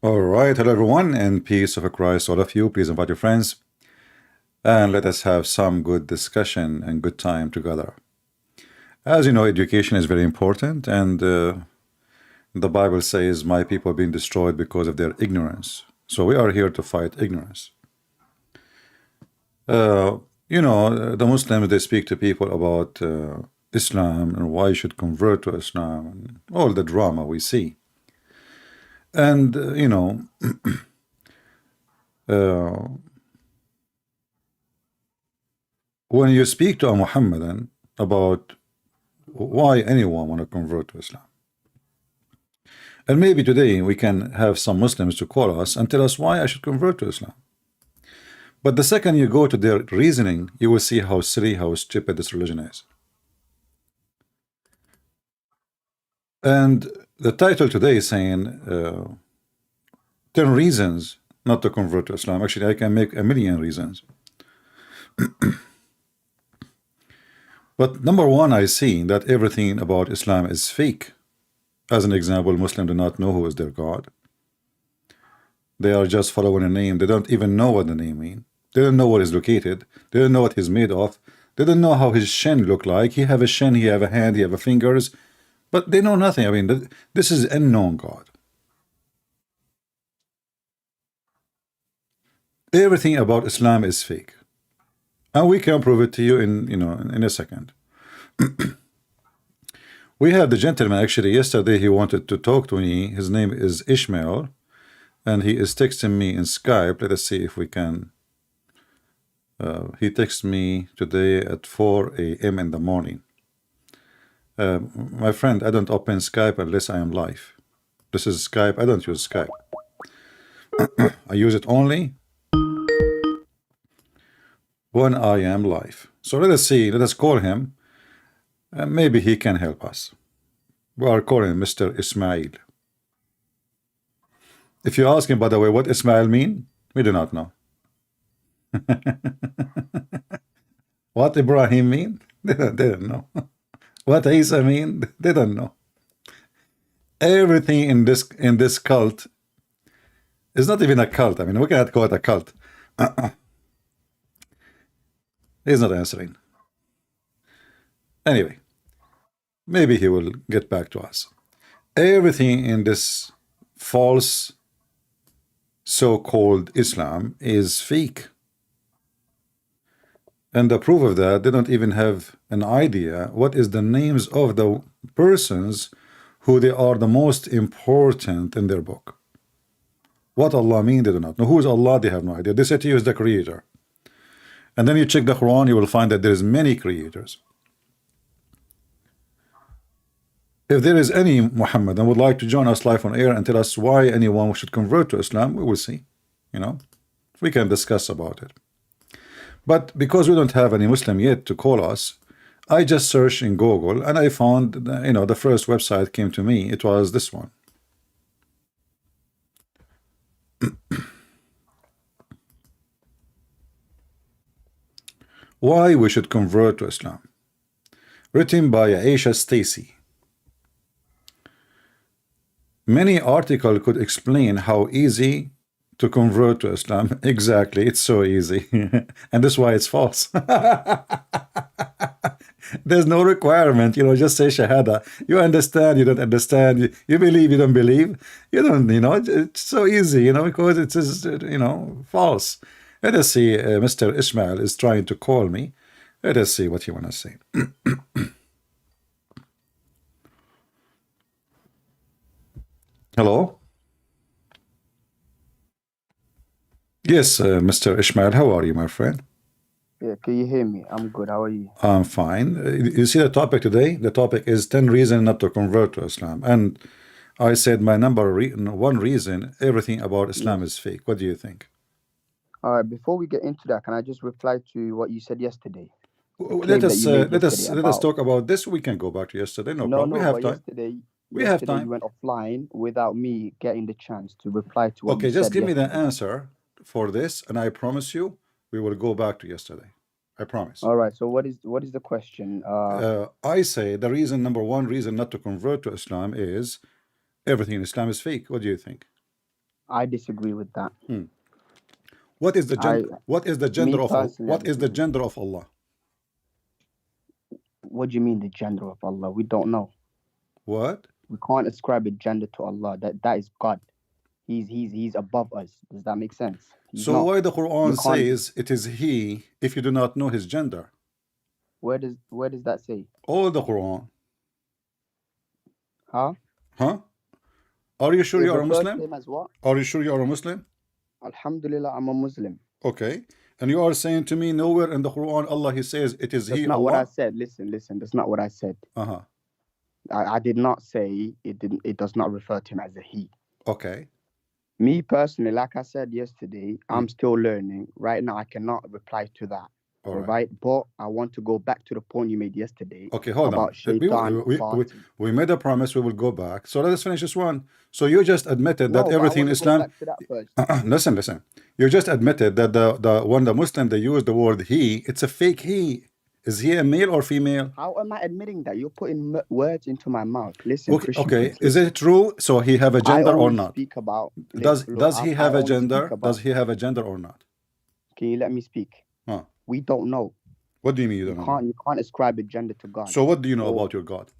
All right, hello everyone, and peace of Christ, all of you. Please invite your friends, and let us have some good discussion and good time together. As you know, education is very important, and the Bible says, "My people are being destroyed because of their ignorance." So we are here to fight ignorance. The Muslims, they speak to people about Islam and why you should convert to Islam, and all the drama we see. And uh, when you speak to a Muhammadan about why anyone want to convert to Islam, and maybe today we can have some Muslims to call us and tell us why I should convert to Islam. But the second you go to their reasoning, you will see how silly, how stupid this religion is. And the title today is saying 10 reasons not to convert to Islam. Actually, I can make a million reasons. But number one, I see that everything about Islam is fake. As an example, Muslims do not know who is their God. They are just following a name. They don't even know what the name means. They don't know where it's located. They don't know what he's made of. They don't know how his shin look like. He have a shin, he have a hand, he have a fingers. But they know nothing. I mean, this is unknown God. Everything about Islam is fake. And we can prove it to you in a second. We have the gentleman, actually, yesterday he wanted to talk to me. His name is Ishmael, and he is texting me in Skype. Let us see if we can. He texts me today at 4 a.m. in the morning. My friend, I don't open Skype unless I am live. This is Skype. I don't use Skype. I use it only when I am live. So let us see. Let us call him. Maybe he can help us. We are calling Mr. Ismail. If you ask him, by the way, what Ismail mean, we do not know. What Ibrahim mean, they don't know. What Isa mean, they don't know. Everything in this cult is not even a cult. I mean, we cannot call it a cult. He's not answering. Anyway, maybe he will get back to us. Everything in this false so-called Islam is fake. And the proof of that, they don't even have an idea what is the names of the persons who they are the most important in their book. What Allah mean, they do not know. Who is Allah, they have no idea. They say to you is the creator. And then you check the Quran, you will find that there is many creators. If there is any Muhammad and would like to join us live on air and tell us why anyone should convert to Islam, we will see. We can discuss about it. But because we don't have any Muslim yet to call us, I just searched in Google and I found, the first website came to me. It was this one. Why we should convert to Islam. Written by Aisha Stacy. Many articles could explain how easy to convert to Islam. Exactly, it's so easy. And that's why it's false. There's no requirement, just say Shahada. You understand, you don't understand, you believe, you don't believe. You don't, it's so easy, because it is, false. Let us see, Mr. Ismail is trying to call me. Let us see what you want to say. Hello? Yes, Mr. Ishmael, how are you, my friend? Yeah, can you hear me? I'm good. How are you? I'm fine. You see the topic today? The topic is 10 reasons not to convert to Islam. And I said my one reason, everything about Islam is fake. What do you think? All right, before we get into that, can I just reply to what you said yesterday? The Let claim that us you made let us yesterday let us about talk about this. We can go back to yesterday. No problem. We have but time. yesterday We have you time. went offline without me getting the chance to reply to what Okay, you just said give me the yesterday. answer for this, and I promise you we will go back to yesterday. I promise. All right, so what is the question? I say the reason, number one reason not to convert to Islam is everything in Islam is fake. What do you think? I disagree with that. What is the gender? What is the Me gender of Allah? personally, I What is the disagree. gender of Allah? What do you mean the gender of Allah? We don't know. What? We can't ascribe a gender to Allah. That is God. He's above us. Does that make sense? He's So not. why the You Quran can't. says it is he if you do not know his gender? Where does that say? All the Quran. Huh? Huh? Are you sure It you are a refers to Muslim? him as what? Are you sure you are a Muslim? Alhamdulillah, I'm a Muslim. Okay. And you are saying to me nowhere in the Quran Allah he says it is That's he not what I Allah? said. Listen. That's not what I said. Uh-huh. I did not say it does not refer to him as a he. Okay. Me personally, like I said yesterday, I'm still learning. Right now, I cannot reply to that. All All right. right. But I want to go back to the point you made yesterday Okay, hold on. about shaitan farting. We made a promise we will go back. So let us finish this one. So you just admitted that No, but I everything in want to go Islam. back to that first. Listen. You just admitted that the when the Muslim they use the word he, it's a fake he. Is he a male or female? How am I admitting that? You're putting words into my mouth. Listen, Okay, Christian okay. Prince, Is listen. it true? So he have a I gender or only not? speak about. Does he have I a only speak gender? about. Does he have a gender or not? Can you let me speak? Huh. We don't know. What do you mean you don't know? You can't ascribe a gender to God. So what do you know about your God?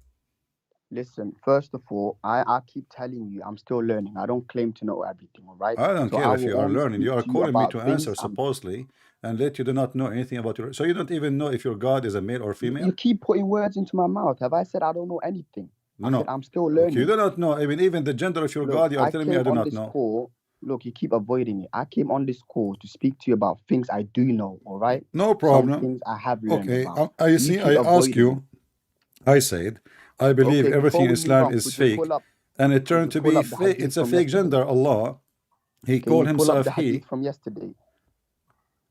Listen, first of all, I keep telling you, I'm still learning. I don't claim to know everything, all right? I don't So care I if you will are only learning. You speak are to you calling me about to things answer supposedly, and yet you do not know anything about your. So you don't even know if your God is a male or female. You keep putting words into my mouth. Have I said I don't know anything? I said I'm still Okay, learning. you do not know even the gender of your Look, God. You are telling me I came do on not this know. call. Look, you keep avoiding it. I came on this call to speak to you about things I do know, all right? No problem. Some things I have learned Okay, about. I You see. keep I ask avoiding you. it. I said I believe Okay, everything before in we move Islam on, is could you fake, pull up? and it Could turned you to pull be up the fake. hadith It's a from fake yesterday? gender. Allah, He Can called you pull up himself the he. hadith from yesterday?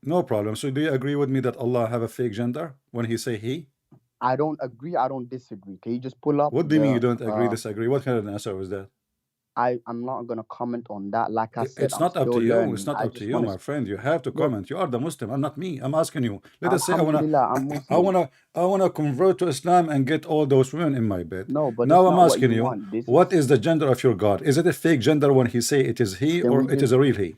No problem. So do you agree with me that Allah have a fake gender when He say he? I don't agree. I don't disagree. Can you just pull up What do you mean you the? don't agree, disagree? What kind of an answer was that? I'm not gonna comment on that. Like I said, It's I'm not up still to you. It's learning. not I up to just you, want my to friend. You have to look. comment. You are the Muslim. I'm not me. I'm asking you. Let us say Alhamdulillah, I'm Muslim. I wanna convert to Islam and get all those women in my bed. No, but Now it's I'm not what asking you you, want. This what is. is the gender of your God? Is it a fake gender when He say it is he, Can or we it is just a real he?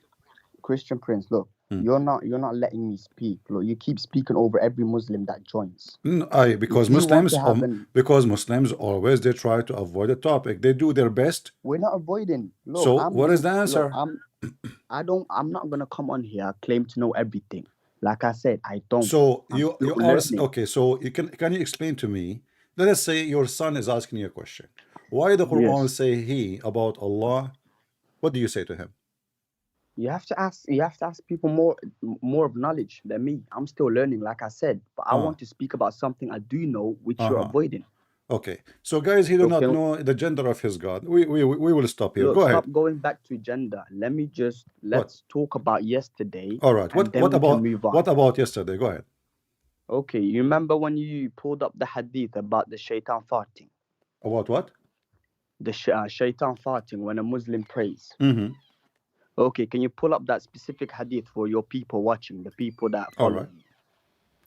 Christian Prince? Look, you're not letting me speak. Look, you keep speaking over every Muslim that joins. Because If you want Muslims to have because Muslims always they try to avoid the topic. They do their best. We're not avoiding. Look, So what is the answer? I'm not gonna come on here claim to know everything. Like I said, I don't. So I'm you still are learning. okay. So can you explain to me? Let us say your son is asking you a question. Why the Quran Yes. say he about Allah? What do you say to him? You have to ask people more of knowledge than me. I'm still learning, like I said, but I want to speak about something I do know, which you're avoiding. Okay, so guys, he do not know the gender of his God. We will stop here. Look, Go ahead. stop going back to gender. Let's talk about yesterday. All right. What about move on. What about yesterday? Go ahead. Okay, you remember when you pulled up the hadith about the shaitan farting? About what? The shaitan farting when a Muslim prays. Mm-hmm. Okay, can you pull up that specific hadith for your people watching, the people that follow you?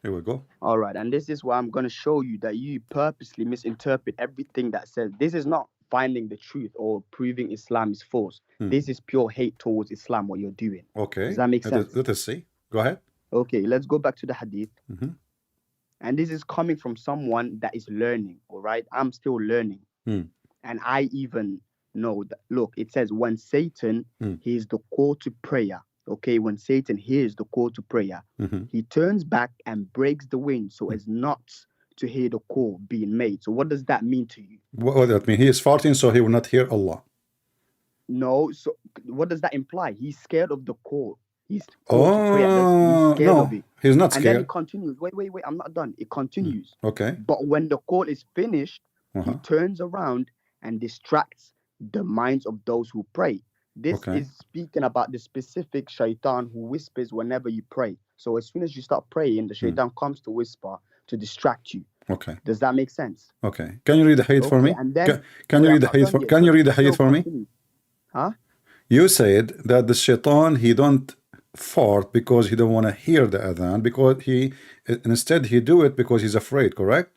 Here we go. All right, and this is where I'm going to show you that you purposely misinterpret everything that says. This is not finding the truth or proving Islam is false. This is pure hate towards Islam, what you're doing. Okay. Does that make sense? Let us see. Go ahead. Okay, let's go back to the hadith. And this is coming from someone that is learning, all right? I'm still learning. And I even know that, look, it says when Satan hears the call to prayer, okay, when Satan hears the call to prayer, he turns back and breaks the wind so as not to hear the call being made. So what does that mean to you? What does that mean? He is farting, so he will not hear Allah. No, so what does that imply? He's scared of the call. He's called to prayer. He's scared of it. He's not scared. And then it continues. Wait, I'm not done. It continues. Okay. But when the call is finished, he turns around and distracts the minds of those who pray. This is speaking about the specific shaitan who whispers whenever you pray. So as soon as you start praying, the shaitan comes to whisper to distract you. Okay. Does that make sense? Okay. Can you read the hadith for me? And then, can you read the hadith? Can you read the hadith for me? Huh? You said that the shaitan he don't fart because he don't want to hear the adhan, because instead he do it because he's afraid. Correct?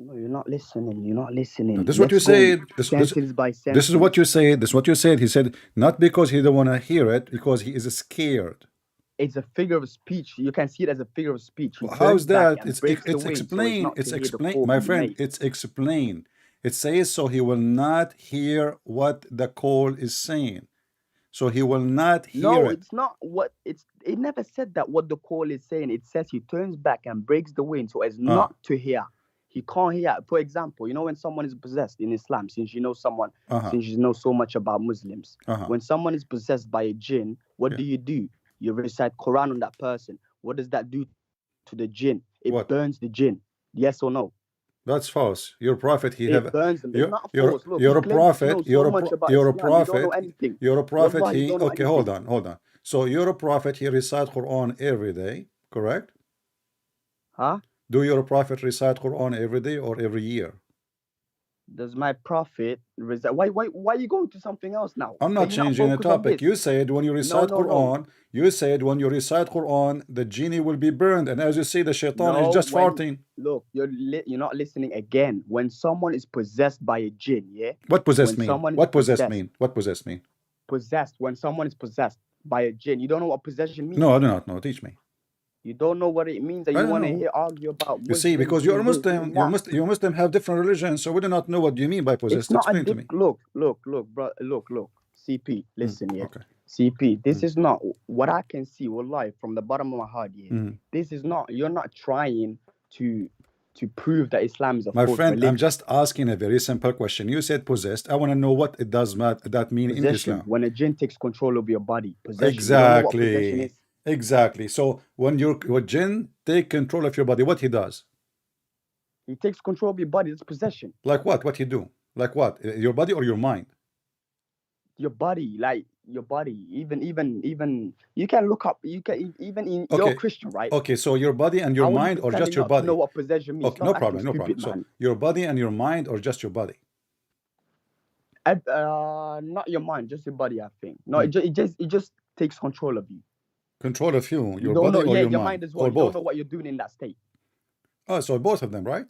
No, you're not listening. You're not listening. Now, this is what you Let's go said. sentence by This sentence. is what you said. This is what you said. He said not because he don't want to hear it, because he is scared. It's a figure of speech. You can see it as a figure of speech. He How's turns back that? and breaks the It's wind so as explained. not It's to hear the explained, call my being friend. made. It's explained. It says so he will not hear what the call is saying. So he will not hear No, it. it's not what it's. It never said that what the call is saying. It says he turns back and breaks the wind so as not to hear. He can't hear. For example, you know when someone is possessed in Islam, since you know someone, since you know so much about Muslims, when someone is possessed by a jinn, what do? You recite Quran on that person. What does that do to the jinn? It What? burns the jinn. Yes or no? That's false. Your prophet, he It have burns them. It's not you're false. Look, you're he a claims to know prophet. so much about You're a Islam. You don't know prophet. anything. You're a prophet. Wallah, you He don't know okay. anything. Hold on. So you're a prophet. He recite Quran every day, correct? Huh? Do your prophet recite Quran every day or every year? Does my prophet reside? Why are you going to something else now? I'm not Can you not changing the focus on topic. this? You said when you recite Quran, you said when you recite Quran, the genie will be burned, and as you see, the shaitan is just farting. Look, you're not listening again. When someone is possessed by a jinn, yeah. What possessed when mean? Someone What is possessed mean? What possessed mean? Possessed. When someone is possessed by a jinn, you don't know what possession means. No, I do not know. Teach me. You don't know what it means, and you want to argue about Muslims. You see, because you're Muslim, you Muslim have different religions, so we do not know what you mean by possessed. It's not explain to me. Look, bro. Look. CP, listen, yeah. Okay. CP, this is not what I can see. Wallahi, from the bottom of my heart, yeah. This is not. You're not trying to prove that Islam is a false friend, religion. I'm just asking a very simple question. You said possessed. I want to know what it does that mean possession, in Islam. When a jinn takes control of your body. Possession. Exactly. You don't know what possession is? Exactly. So when jinn take control of your body, what he does? He takes control of your body. That's possession. Like what? What he do? Like what? Your body or your mind? Your body, like your body. Even you can look up. You can even in you're Christian, right? Okay, so your body and your mind, or just your body? Know what possession means? Okay, no problem. So your body and your mind, or just your body? Not your mind, just your body. I think. No, it just takes control of you. Control of you, your body or your mind as well. You don't know what you're doing in that state. Oh, so both of them, right?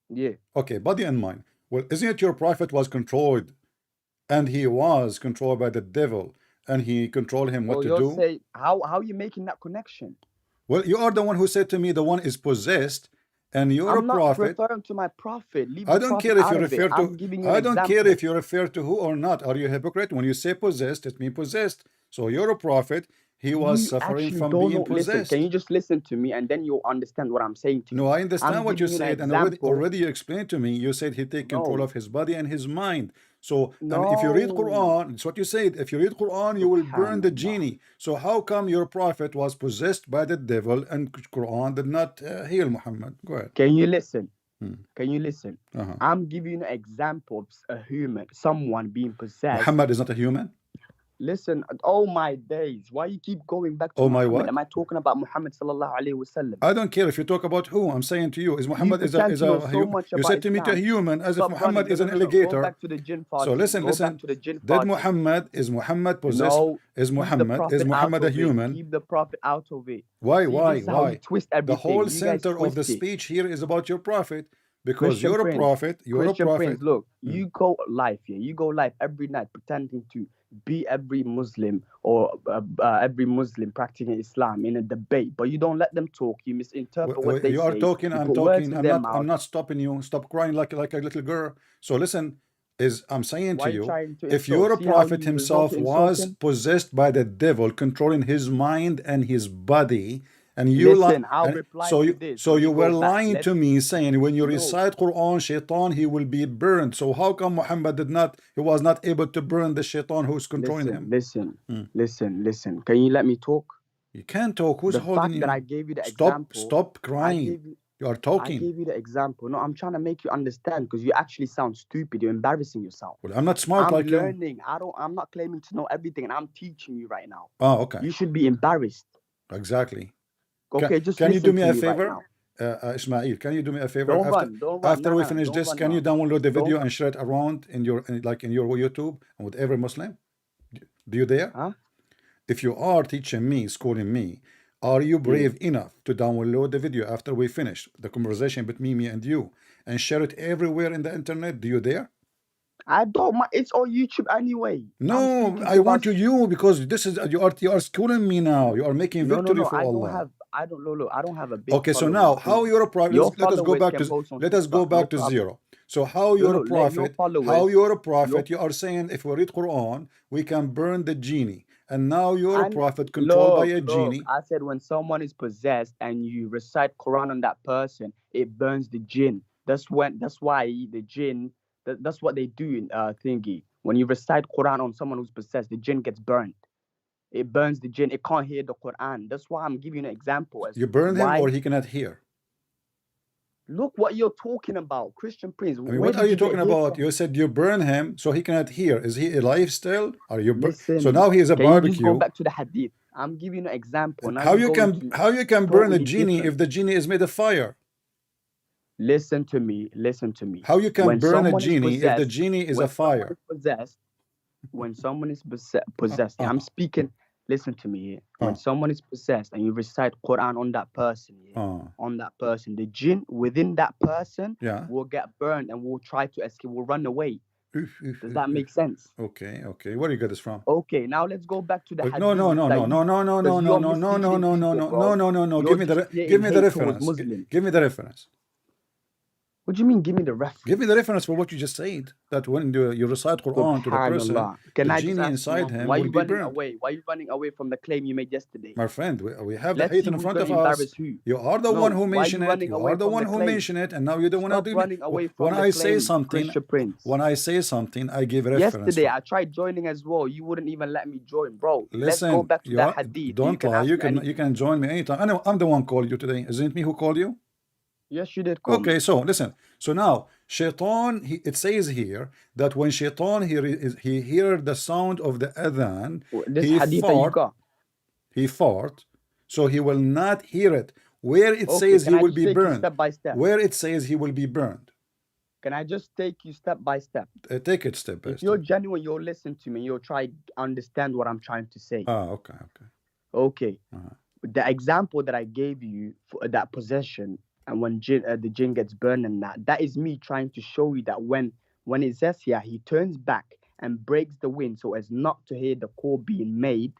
Yeah. Okay, body and mind. Well, isn't it your prophet was controlled, and he was controlled by the devil, and he controlled him what to do? Say, how are you making that connection? Well, you are the one who said to me the one is possessed, and you're a prophet. I'm not referring to my prophet. I don't care if you refer to. I don't care if you refer to who or not. Are you a hypocrite? When you say possessed, it means possessed. So you're a prophet. He was suffering from being possessed. Listen, can you just listen to me and then you'll understand what I'm saying to you? No, I understand what you said, and already you explained to me. You said he take control of his body and his mind. So, and if you read Quran, it's what you said. If you read Quran, you will burn the genie. So how come your prophet was possessed by the devil and Quran did not heal Muhammad? Go ahead. Can you listen? Can you listen? I'm giving you an example of a human, someone being possessed. Muhammad is not a human? Listen, oh my days, why you keep going back to Muhammad? What? Am I talking about Muhammad sallallahu alaihi wasallam? I don't care if you talk about who. I'm saying to you, is Muhammad is a you said to me to a human as if Muhammad is an alligator. Go back to the jinn so listen. Did Muhammad possessed? No, is Muhammad a human? Keep the prophet out of it. Why? Twist everything. The whole center of the speech here is about your prophet. Because you're a prophet, Prince, look, you go live here. You go live every night pretending to be every Muslim or every Muslim practicing Islam in a debate, but you don't let them talk. You misinterpret what they say. You are talking. I'm talking. I'm not stopping you. Stop crying like a little girl. So listen, I'm saying to you, if your prophet himself was possessed by the devil, controlling his mind and his body. And you so you were lying to me, saying when you recite Quran, shaitan, he will be burned. So how come Muhammad he was not able to burn the shaitan who's controlling him? Listen. Can you let me talk? You can't talk. Who's holding you? That I gave you the example. Stop crying. You are talking. I gave you the example. No, I'm trying to make you understand because you actually sound stupid. You're embarrassing yourself. Well, I'm not smart like you. I'm learning. I'm not claiming to know everything, and I'm teaching you right now. Oh, okay. You should be embarrassed. Exactly. Okay, can you do me a favor, Ismail? Can you do me a favor? After we finish this, can you download the video and share it around in your YouTube and with every Muslim? Do you dare? Huh? If you are teaching me, schooling me, Are you brave enough to download the video after we finish the conversation between me and you and share it everywhere in the internet? Do you dare? I don't mind. It's on YouTube anyway. No, I want you because this is you are schooling me now. You are making victory for Allah. I don't have a big Okay, so following. now how you're a prophet? Let us go back to TikTok, zero. So how you're a prophet? How you're a prophet? You are saying if we read Quran, we can burn the genie, and now you're a prophet controlled by a genie. I said when someone is possessed and you recite Quran on that person, it burns the jinn. That's why the jinn. That's what they do in thingy. When you recite Quran on someone who's possessed, the jinn gets burned. It burns the jinn. It can't hear the Quran. That's why I'm giving you an example. You burn him or he cannot hear. Look what you're talking about, Christian Prince. I mean, what are you talking about? You said you burn him so he cannot hear. Is he alive still? Are you Listen, so now he is a barbecue? You just go back to the hadith. I'm giving you an example. Now how you can burn a genie if the genie is made of fire? Listen to me. How you can burn a genie if the genie is a fire? When someone is possessed, I'm speaking. Listen to me here. When someone is possessed and you recite Quran on that person, the jinn within that person will get burned and will try to escape, will run away. Does that make sense? Okay. Where do you get this from? Okay, now let's go back to the hadith. No. Give me the reference. Give me the reference. What do you mean? Give me the reference. Give me the reference for what you just said. That when you recite Quran to the person, the genie inside him will be burned. Why are you running away from the claim you made yesterday? My friend, we have the hadith in front of us. You are the one who mentioned it. You are the one who mentioned it, and now you don't want to do it. When I say something, I give reference. Yesterday, I tried joining as well. You wouldn't even let me join, bro. Listen, let's go back to that hadith. Don't lie. You can join me anytime. I know I'm the one who called you today. Isn't it me who called you? Yes, you did call me. So listen. So now, Shaitan, it says here that when Shaitan he heard the sound of the adhan, he fought, so he will not hear it. Where it says he will be burned. Step by step. Where it says he will be burned. Can I just take you step by step? Take it step by step. If you're genuine, you'll listen to me. You'll try to understand what I'm trying to say. Okay. The example that I gave you for that possession, and when the jinn gets burned and that is me trying to show you that when it says here, he turns back and breaks the wind so as not to hear the call being made,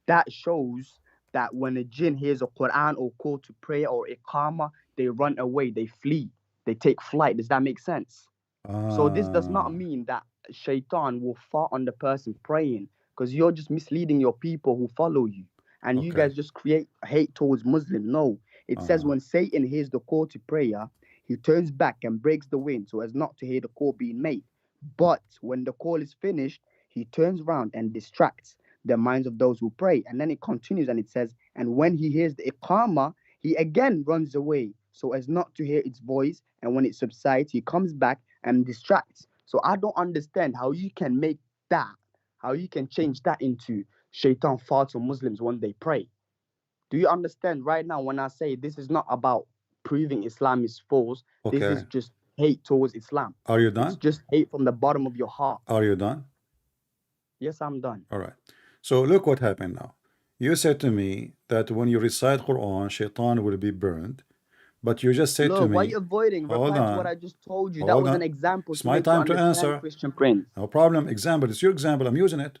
that shows that when a jinn hears a Quran or call to prayer or iqamah, they run away, they flee, they take flight. Does that make sense? So this does not mean that Shaitan will fart on the person praying, because you're just misleading your people who follow you. And you guys just create hate towards Muslims. No. It says when Satan hears the call to prayer, he turns back and breaks the wind so as not to hear the call being made. But when the call is finished, he turns around and distracts the minds of those who pray. And then it continues and it says, and when he hears the iqamah, he again runs away so as not to hear its voice. And when it subsides, he comes back and distracts. So I don't understand how you can make that, how you can change that into Shaitan farts on Muslims when they pray. Do you understand right now when I say this is not about proving Islam is false? This is just hate towards Islam. Are you done? It's just hate from the bottom of your heart. Are you done? Yes, I'm done. All right. So look what happened now. You said to me that when you recite Quran, Shaitan will be burned. But you just said to me... why are you avoiding? Reply to what I just told you. That was an example. It's my time to answer. Christian Prince. No problem. Example. It's your example. I'm using it.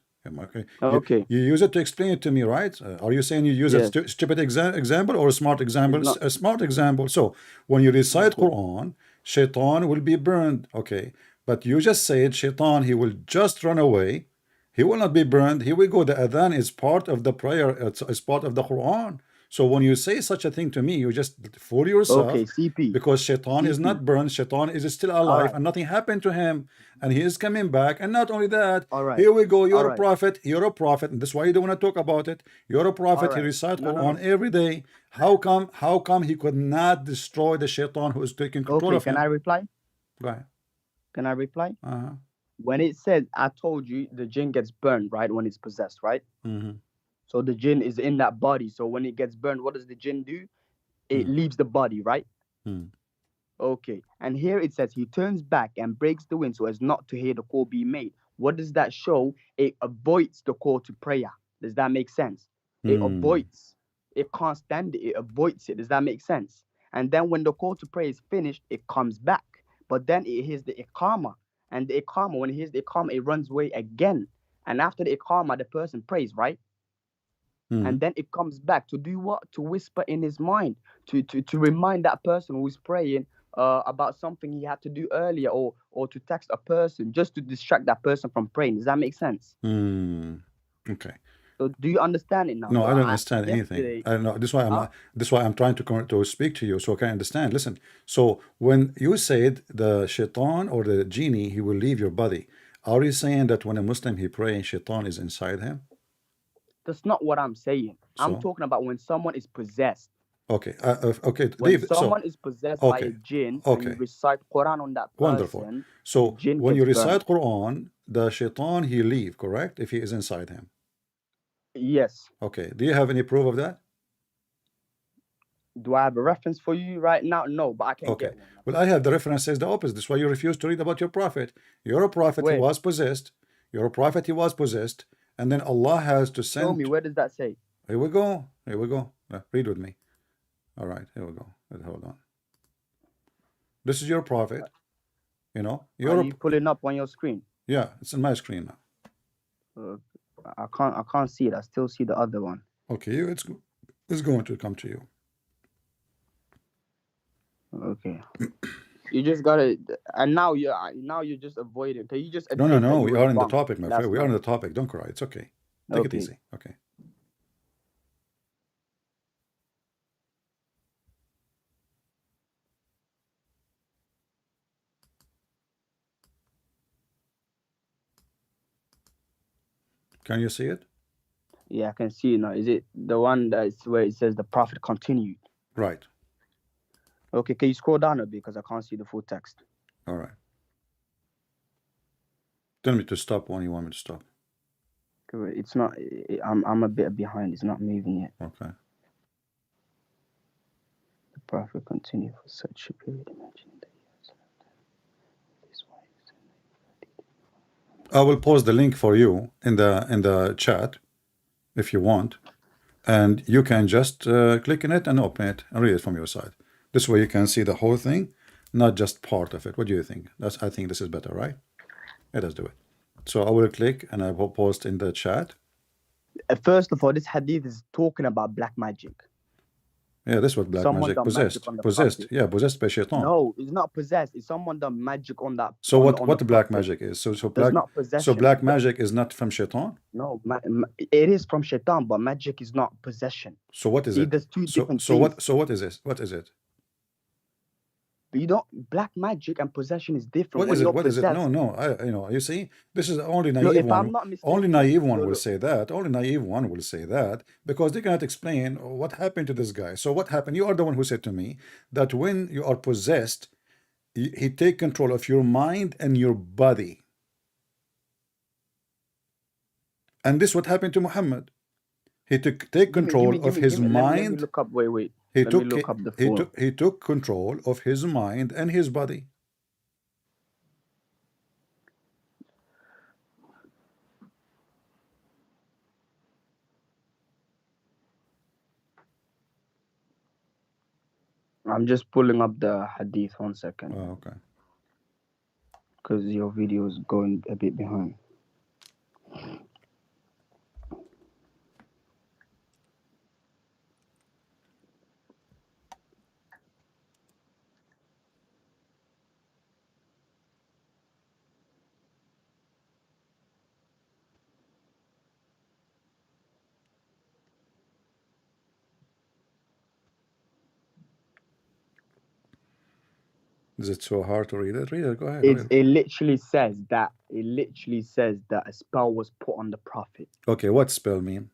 Okay. You use it to explain it to me, right? Are you saying you use a stupid example or a smart example? A smart example. So when you recite Quran, Shaitan will be burned. Okay. But you just said Shaitan, he will just run away. He will not be burned. Here we go. The adhan is part of the prayer. It's part of the Quran. So when you say such a thing to me, you just fool yourself. Okay, CP. Because Shaitan is not burned. Shaitan is still alive and nothing happened to him. And he is coming back. And not only that, here we go. You're a prophet. You're a prophet. And that's why you don't want to talk about it. You're a prophet. He recites Quran every day. How come he could not destroy the Shaitan who is taking control of him? Can I reply? Go ahead. Can I reply? When it says, I told you the jinn gets burned, right? When it's possessed, right? So the jinn is in that body. So when it gets burned, what does the jinn do? It leaves the body, right? Okay. And here it says he turns back and breaks the wind so as not to hear the call be made. What does that show? It avoids the call to prayer. Does that make sense? It avoids it can't stand it, it avoids it. Does that make sense? And then when the call to pray is finished, it comes back. But then it hears the iqama. And the iqama, when it hears the iqama, it runs away again. And after the iqama, the person prays, right? And then it comes back to do what? To whisper in his mind, to remind that person who is praying about something he had to do earlier, or to text a person just to distract that person from praying. Does that make sense? Okay. So do you understand it now? No, So I don't understand anything. yesterday- I don't know. This is why I'm trying to speak to you so I can understand. Listen. So when you said the shaitan or the genie, he will leave your body, are you saying that when a Muslim he prays, shaitan is inside him? That's not what I'm saying. I'm So? talking about when someone is possessed. Okay. Okay. When Leave. someone is possessed by a jinn, and you Okay. recite Quran on that person, Wonderful. So jinn when you gets recite burned. Quran, the shaitan he leave, correct? If he is inside him. Yes. Okay. Do you have any proof of that? Do I have a reference for you right now? No, but I can Okay. get one. Well, I have the reference says the opposite. That's why you refuse to read about your prophet. You're a prophet, he Where? was possessed. You're a prophet, he was possessed. And then Allah has to send. Show me, where does that say? Here we go. Here we go. Read with me. All right, here we go. Hold on. This is your prophet. You know, Are you pulling up on your screen? Yeah, it's on my screen now. I can't see it. I still see the other one. Okay, it's going to come to you. Okay. You just gotta, and now you're just avoiding. Can you just No. We are in the topic, my friend. We are in the topic. topic. Don't cry. It's okay. Take it easy. Okay. Can you see it? Yeah, I can see it now. Is it the one that's where it says the prophet continued? Right. Okay, can you scroll down a bit because I can't see the full text? All right. Tell me to stop when you want me to stop. It's not. I'm a bit behind. It's not moving yet. Okay. The prophet continued for such a period. Imagine that this way. I will post the link for you in the chat if you want, and you can just click on it and open it and read it from your side. This way you can see the whole thing, not just part of it. What do you think? I think this is better, right? Let us do it. So I will click and I will post in the chat. First of all, this hadith is talking about black magic. Yeah, this was black Someone magic. done magic on the Possessed. prophet. Yeah, possessed by shaitan. No, it's not possessed. It's someone done magic on that. So on what the black prophet. magic is? So There's black. not possession. So black magic is not from shaitan. No, it is from shaitan, but magic is not possession. So what is See, it? there's two different things. What is this? What is it? But you don't. Black magic and possession is different. What is it? What is it? No. You see, this is only naive Look, if one. I'm not mistaken, Only naive one will look. say that. Only naive one will say that because they cannot explain what happened to this guy. So what happened? You are the one who said to me that when you are possessed, he take control of your mind and your body. And this what happened to Muhammad. He take control of his mind. Let me look up. Wait. He Let me look up the full. He took control of his mind and his body. I'm just pulling up the hadith. 1 second. Oh, okay. Because your video is going a bit behind. Is it so hard to read it? Read it. Go ahead. It literally says that. It literally says that a spell was put on the prophet. Okay, what spell mean?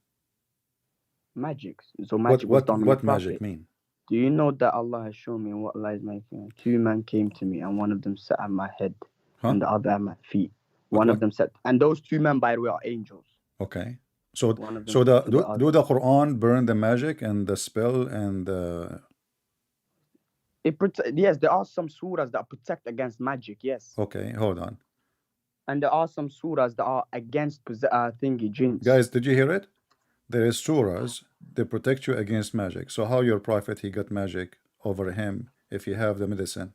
Magic. So magic was done on the what prophet. magic mean? Do you know that Allah has shown me what lies making? 2 men came to me, and one of them sat at my head, and the other at my feet. One of them sat, and those 2 men, by the way, are angels. Okay. So do the Quran burn the magic and the spell and the... Yes, there are some surahs that protect against magic. Yes. Okay, hold on. And there are some surahs that are against jinns. Guys, did you hear it? There is surahs, they protect you against magic. So how your prophet, he got magic over him if you have the medicine?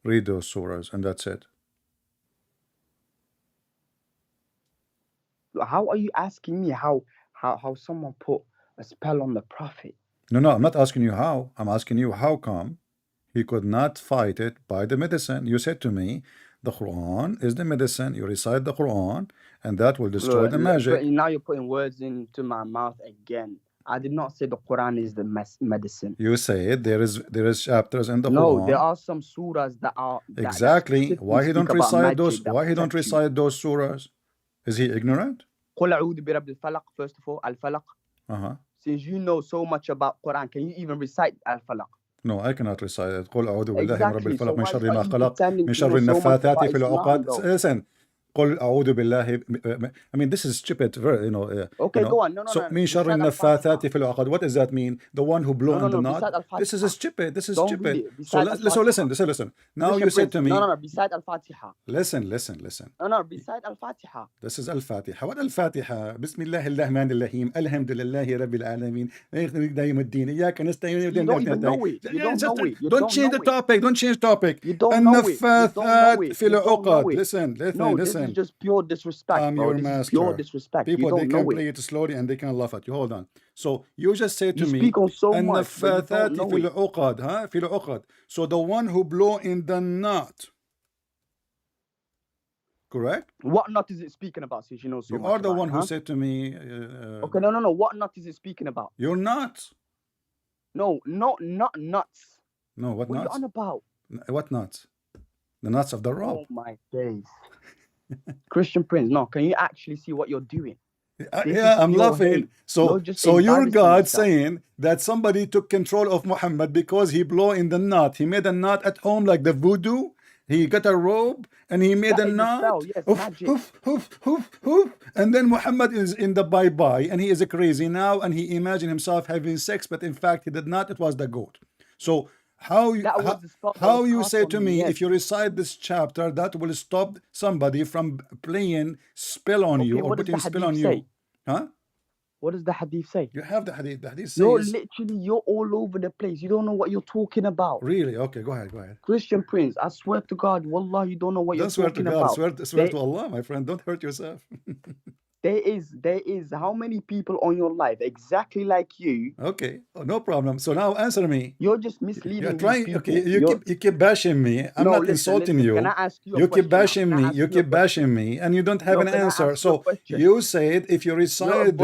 Read those surahs and that's it. How are you asking me how someone put a spell on the prophet? No, I'm not asking you how. I'm asking you how come he could not fight it by the medicine. You said to me, the Quran is the medicine. You recite the Quran and that will destroy the magic. But now you're putting words into my mouth again. I did not say the Quran is the medicine. You said there is chapters in the Quran. No, there are some surahs that are exactly. Why he don't recite those? Why he don't recite those surahs? Is he ignorant? قل أعوذ برب الفلق, first of all, al-falaq. Since you know so much about Quran, can you even recite al-falaq? No, I cannot recite it. قل أعوذ بالله من رب الفلق من شر ما خلق من شر النفاثات في العقد. Listen. قل أعوذ بالله. I mean, this is stupid. You know. Okay, go on. No. من شر النفاثات في العقد. What does that mean? The one who blew in the knot. This is stupid. This is stupid. So listen. Now you said to me. No. Beside al-Fatiha. Listen. No. Beside al-Fatiha. This is al-Fatiha. What al-Fatiha? بسم الله الرحمن الرحيم. الحمد لله رب العالمين. دايم الدين. إياك نستعين. You don't even know it. You don't know it. Don't change the topic. Don't change topic. You don't know it. النفاثات في العقد. Listen. This is just pure disrespect. I'm your master. Pure disrespect. People, they can play it slowly and they can laugh at you. Hold on. So you just say to me, speak on so much, النفاثات في العقد, huh? في العقد. So the one who blow in the knot. Correct? What knot is it speaking about? Since you know so you much. You are the one who said to me. Okay, no. What knot is it speaking about? You're not. No, not nuts. No, what nuts? What are you on about? What nuts? The nuts of the rope. Oh my days. Christian Prince, no, can you actually see what you're doing? Yeah, I'm laughing. So you're God saying that somebody took control of Muhammad because he blew in the knot. He made a knot at home like the voodoo. He got a rope and he made a knot. Yes, hoof. And then Muhammad is in the bye-bye and he is crazy now and he imagined himself having sex, but in fact he did not. It was the goat. So how you say to me, if you recite this chapter, that will stop somebody from playing spell on you or putting spell on you? Huh? What does the hadith say? You have the hadith. The hadith says you're all over the place. You don't know what you're talking about. Really? Okay, go ahead. Christian Prince, I swear to God, wallah, you don't know what you're talking about. Swear to Allah, my friend. Don't hurt yourself. There is how many people on your life exactly like you? Okay, no problem. So now answer me. You're just misleading. You're trying. Okay, you keep bashing me. I'm not insulting you. Can I ask you? You keep bashing me. You keep bashing me, and you don't have an answer. So you said if you recite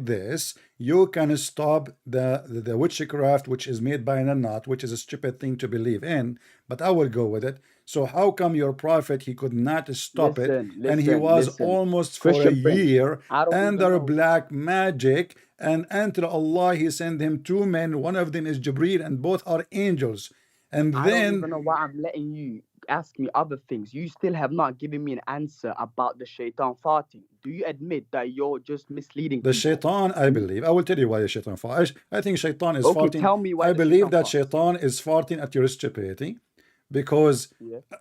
this, you can stop the witchcraft which is made by a knot, which is a stupid thing to believe in. But I will go with it. So how come your prophet, he could not stop it, and he was almost for a year under black magic, and until Allah, he sent him two men, one of them is Jibreel, and both are angels. And I don't even know why I'm letting you ask me other things. You still have not given me an answer about the shaitan farting. Do you admit that you're just misleading the shaitan? I believe. I will tell you why the shaitan farts. I think shaitan is farting. Tell me why. I believe that shaitan is farting at your stupidity. Because,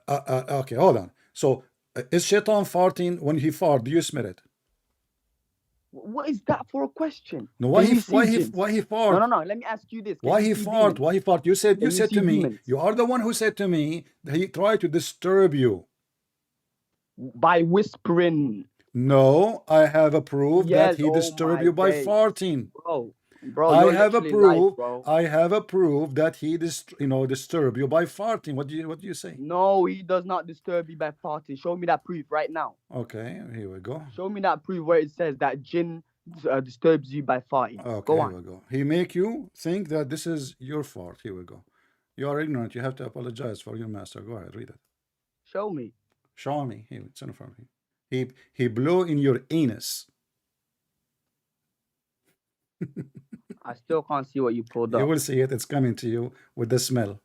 okay, hold on. So, is shaitan farting? When he fart, do you smell it? What is that for a question? No, why he fart? No. Let me ask you this. Why he fart? You said to me. You are the one who said to me that he tried to disturb you by whispering. No, I have a proof that he disturbed you by farting. Bro, I have a proof. I have a proof that he disturb you by farting. What do you say? No, he does not disturb you by farting. Show me that proof right now. Okay, here we go. Show me that proof where it says that jinn disturbs you by farting. Okay, here we go. He make you think that this is your fart. Here we go. You are ignorant. You have to apologize for your master. Go ahead, read it. Show me. Show me. Here, it's in front of me. He blew in your anus. I still can't see what you pulled up. You will see it. It's coming to you with the smell.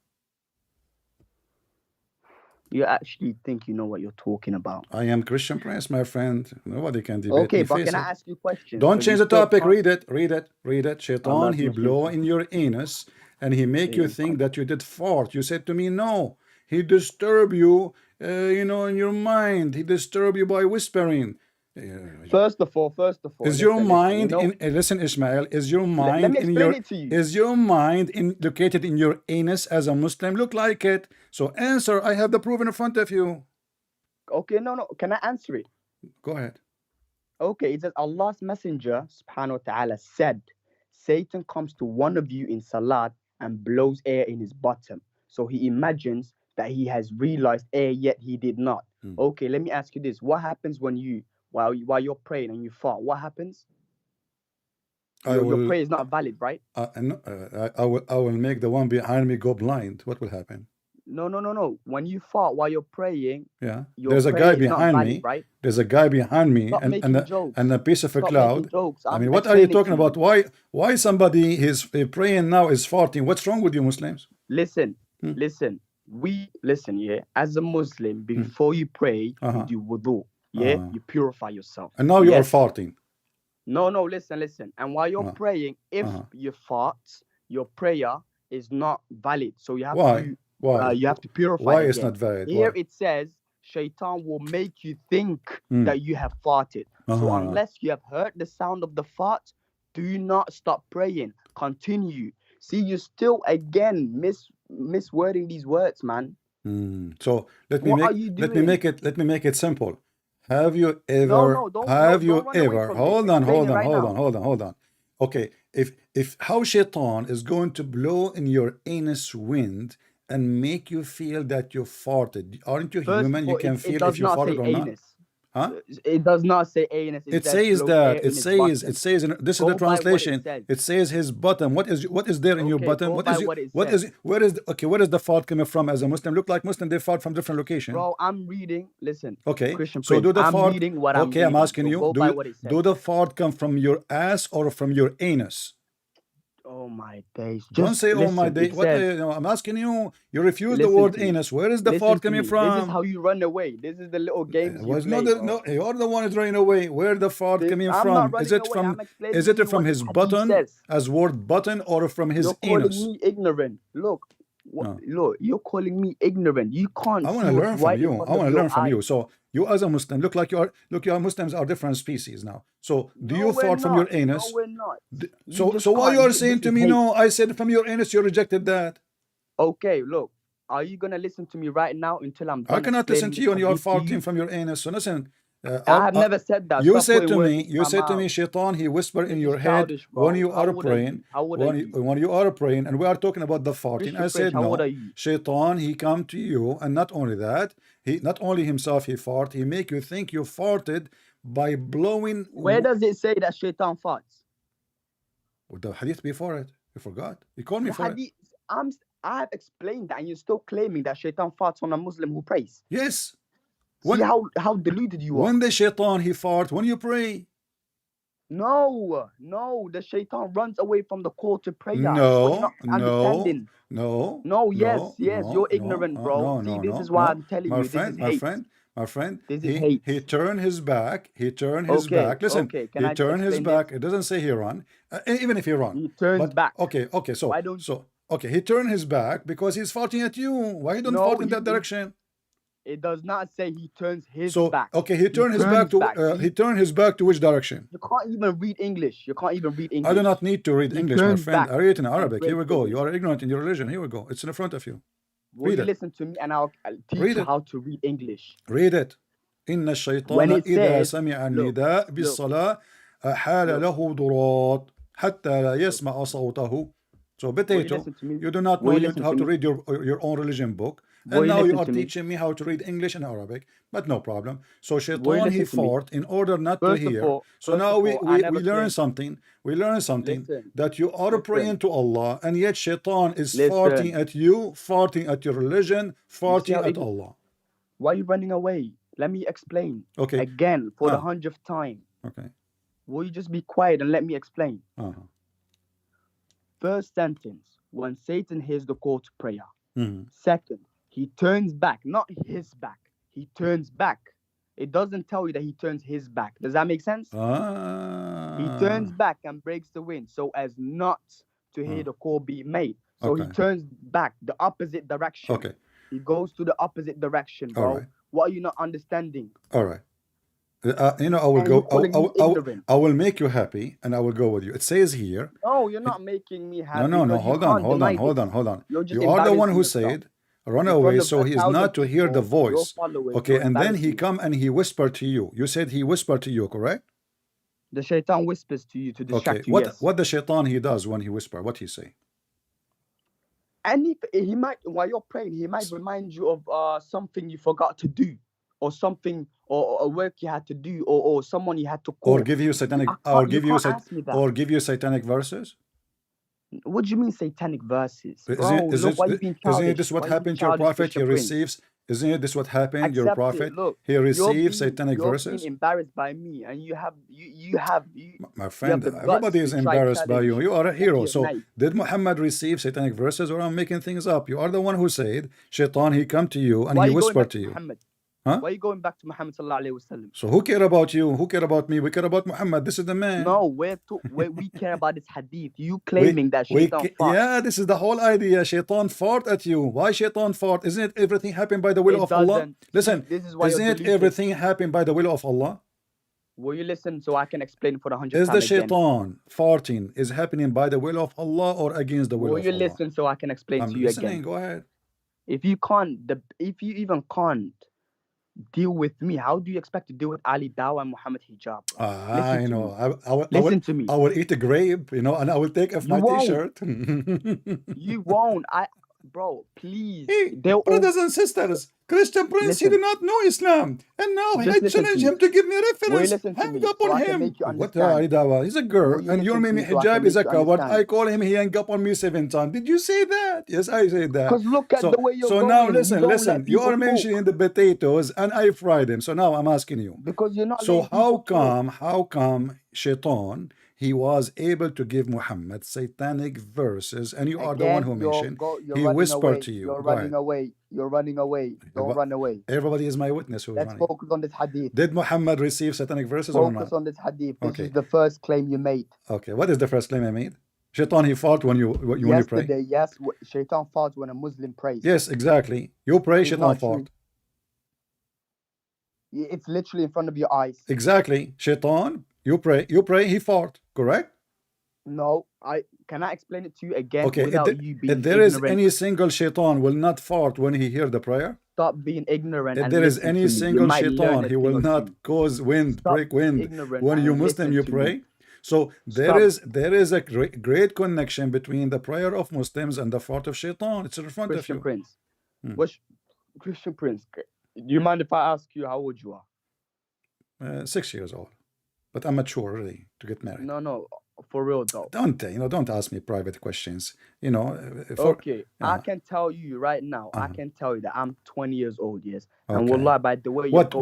You actually think you know what you're talking about. I am Christian Prince, my friend. Nobody can debate. Okay, but can I ask you questions? Don't change the topic. Read it. Shaitan, he blow in your anus and he make you think that you did fart. You said to me, no. He disturb you, in your mind. He disturb you by whispering. First of all, is your listen, mind you know, in listen, Ishmael, is your let mind me in explain your it to you. is your mind in located in your anus as a Muslim? Look like it. So answer. I have the proof in front of you. Okay, no, can I answer it? Go ahead. Okay, it says Allah's messenger subhanahu wa ta'ala said, Satan comes to one of you in salat and blows air in his bottom. So he imagines that he has realized air, yet he did not. Okay, let me ask you this. What happens when you, while you're praying and you fart, what happens? Your prayer is not valid, right? I will make the one behind me go blind. What will happen? No. When you fart while you're praying, Yeah, your there's a prayer guy is not behind valid, me. right? There's a guy behind me, Stop and making jokes. a piece of a Stop cloud. making jokes. I I'm mean, what are you explaining talking to you. about? Why somebody is praying now is farting? What's wrong with you Muslims? Listen, listen, yeah. As a Muslim, before you pray, you do wudu, yeah. You purify yourself. And now you are farting. No, listen. And while you're praying, if you fart, your prayer is not valid. So you have to you have to purify. Why again. It's not valid? Here it says Shaitan will make you think that you have farted. So unless you have heard the sound of the fart, do not stop praying. Continue. See, you still again miswording these words, man. So let me make it simple. Have you ever hold on. Okay, if how Shaitan is going to blow in your anus wind and make you feel that you farted, aren't you human? You can feel if you farted or not. Huh? It does not say anus. It says that. It says. This is the translation. It says his bottom. What is there in your bottom? Where is the fart coming from? As a Muslim, look like Muslim. They fart from different locations. Bro, I'm reading. Listen. Okay. Christian so Prince, do the I'm fart. reading what Okay, I'm asking you. Do the fart come from your ass or from your anus? Oh my days. Don't say oh my days. What I'm asking you. You refuse the word anus. Where is the fart coming from? This is how you run away. This is the little games you play. No, you're the one who's running away. Where the fart coming from? Is it from his button, as word button, or from his anus? You're calling me ignorant. Look, you're calling me ignorant. You can't. I want to learn from you. I want to learn from you. So you as a Muslim look like you Muslims are different species now. So do you fart from your anus? No, we're not. So why you are saying to me no? I said from your anus. You rejected that. Okay, look. Are you gonna listen to me right now until I'm done? I cannot listen to you and you are farting from your anus. So listen. I have never said that. You said to me, Shaitan, he whispered in your head when you are praying. When you are praying, and we are talking about the farting. I said no. Shaitan, he come to you, and not only that, he not only himself he fart, he make you think you farted by blowing. Where does it say that Shaitan farts? With the hadith before it, you forgot. You called me for it. I have explained that, and you're still claiming that Shaitan farts on a Muslim who prays. Yes. See how deluded you are. When the Shaitan he fart when you pray. No, the Shaitan runs away from the call to prayer. No, yes, you're ignorant, bro. See, this is why I'm telling you. My friend, this is hate. He turned his back. Listen, he turned his back. It doesn't say he run. Even if he run. He turns back. Okay, okay, he turned his back because he's farting at you. Why you don't fart in that direction? It does not say he turns his back. Okay, he turned his back to which direction? You can't even read English. I do not need to read English, my friend. I read it in Arabic. Here we go. You are ignorant in your religion. Here we go. It's in front of you. Will you listen to me and I'll teach you how to read English. Read it. إن الشيطان إذا سمع النداء بالصلاة أحال له ضراط حتى لا يسمع صوته. So potato, you do not know how to read your own religion book. And now you are teaching me how to read English and Arabic, but no problem. So Shaitan he fought in order not to hear. So now we learn something. We learn something that you are praying to Allah, and yet Shaitan is farting at you, farting at your religion, farting at Allah. Why are you running away? Let me explain. Okay. Again, for the 100th time. Okay. Will you just be quiet and let me explain? First sentence, when Satan hears the call to prayer. Second, he turns back, not his back. He turns back. It doesn't tell you that he turns his back. Does that make sense? He turns back and breaks the wind so as not to hear the call be made. So he turns back the opposite direction. Okay. He goes to the opposite direction, bro. What are you not understanding? All right. You know, I will and you're go. calling me ignorant. I will make you happy, and I will go with you. It says here. No, you're not making me No, happy no, no. because you Hold on, can't hold on, deny hold this. on, hold on. You're just You are the one embarrassing who yourself said, "Run in front away," of so he is 1,000 not to hear the people, your voice. followers. Okay, You're and then he embarrassing. come and he whispered to you. You said he whispered to you, correct? The shaitan whispers to you to Okay. distract you. Yes. What the shaitan he does when he whisper? What he say? And he might, while you're praying, he might remind you of something you forgot to do, or something, or a work you had to do, or someone you had to call. Or give you satanic, You can't ask me that. or give you satanic verses? What do you mean satanic verses, bro? Isn't Look, why you being childish? isn't this what Why you being happened to your childish, prophet? He Christian Prince? receives. Isn't it this what happened? Your Accept it. prophet, Look, he receives satanic you're verses. being embarrassed by me, and you have My friend, the guts everybody is to try embarrassed by you. challenge You are a hero. Zakir So Naik. did Muhammad receive satanic verses, or I'm making things up? You are the one who said, Shaitan, he come to you and Why he are you going whispered back to to you. Muhammad? Huh? Why are you going back to Muhammad sallallahu alaihi wasallam? So who care about you? Who care about me? We care about Muhammad. This is the man. No, we care about this hadith. You claiming that Shaitan fought. Yeah, this is the whole idea. Shaitan fought at you. Why Shaitan fought? Isn't it everything happened by the will It of Allah? doesn't. Listen, This is why isn't you're it deluded. everything happened by the will of Allah? Will you listen so I can explain for the 100th Is time the again? shaitan farting is happening by the will of Allah or against the will Will of you Allah? listen so I can explain I'm to you listening. again? Go ahead. If you even can't deal with me, how do you expect to deal with Ali Dawa and Muhammad Hijab? I know. Listen to me. I will eat a grape, you know, and I will take off my t-shirt. You won't. Bro, please. Hey, brothers and sisters, Christian Prince, he Listen. do not know Islam. And now I Just listen challenge to him to give me a Will you reference. listen to Hang me up so on I can him. make you What understand? Dawa? He's a girl. Will you And your listen to Mimi me so I can hijab is a make you coward. understand? I call him, he hang up on me 7 times. Did you say that? Yes, I said that. Because look at the way you're so going. now You listen. don't let You are people mentioning talk. the potatoes and I fried them. So now I'm asking you. Because you're not So letting people talk. how come Shaitan he was able to give Muhammad satanic verses, and you are the one who mentioned he whispered to you. You're running away. You're running away. Don't run away. Everybody is my witness who's Let's running. focus on this hadith. Did Muhammad receive satanic verses or not? Focus on this hadith. This Okay. is the first claim you made. Okay, what is the first claim I made? Shaitan he fought when you pray. Yesterday, yes, Shaitan fought when a Muslim prays. Yes, exactly. You pray, It's Shaitan not fought. true. It's literally in front of your eyes. Exactly. Shaitan, you pray, he fought, correct? No, can I explain it to you again Okay, without you being if there is ignorant? any single shaitan will not fart when he hear the prayer. Stop being ignorant. If and there is listen any to me. You single might learn shaitan, a he will thing or not two. cause wind, Stop break wind ignorant when you and Muslim listen you to pray. me. So Stop. there is a great connection between the prayer of Muslims and the fart of shaitan. It's in front Christian of you. Prince. Christian Prince, do you mind if I ask you how old you are? 6 years old. But I'm mature really to get married. No, for real though. Don't ask me private questions. Okay, I can tell you right now. I can tell you that I'm 20 years old. Yes, okay. And wallah, by the way, what do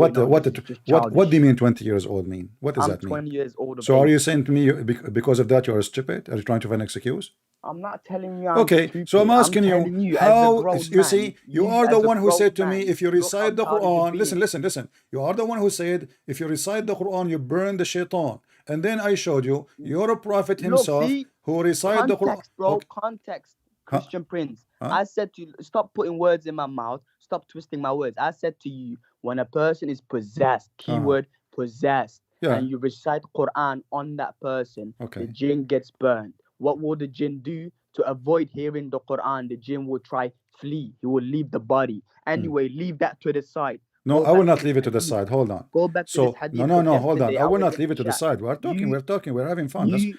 you mean 20 years old mean? What does that mean? I'm 20 years old. So are you saying to me because of that you are stupid? Are you trying to find an excuse? I'm not telling you. I'm stupid. So I'm asking you how you see you are the one who said to me if you recite the Quran. Listen. You are the one who said if you recite the Quran you burn the shaitan. And then I showed you your prophet himself who recited the Quran. Bro, context, Christian Prince. I said to you, stop putting words in my mouth. Stop twisting my words. I said to you, when a person is possessed, keyword possessed, and you recite Quran on that person, the jinn gets burned. What will the jinn do to avoid hearing the Quran? The jinn will try flee. He will leave the body. Anyway, leave that to the side. No, I will not leave it to the side. Hold on. Go back to this hadith. No, hold on. I will not leave it to the side. We're talking, we're having fun. No. You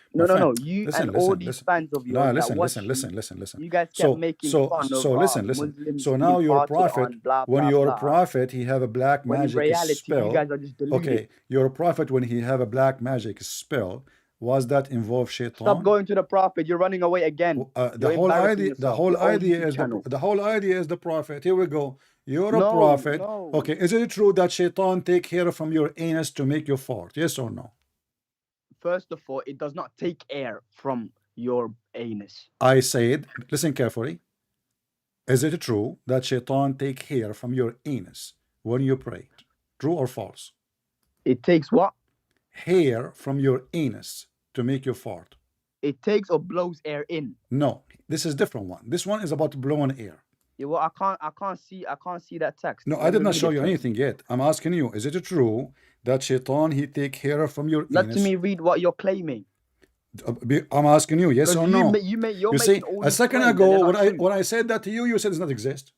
and all these fans of yours listen. You guys kept making fun of listen. So now your prophet, when your prophet, he have a black magic spell. You guys are just deluded. Okay, your prophet, when he have a black magic spell, was that involve shaitan? Stop going to the prophet. You're running away again. The whole idea is the prophet. Here we go. You're a prophet. No. Okay, is it true that shaitan take hair from your anus to make you fart? Yes or no? First of all, it does not take air from your anus. I said, listen carefully. Is it true that shaitan take hair from your anus when you pray? True or false? It takes what? Hair from your anus to make you fart. It takes or blows air in. No, this is different one. This one is about blowing air. Yeah, well, I can't see that text. No, I Let did me not read show it you to you. anything yet. I'm asking you, is it true that shaitan, he take hair from your Let anus? me read what you're claiming. I'm asking you, yes Because or no? you're You see, making all a these second claims and ago, they're not true. when I said that to you, you said it does not exist.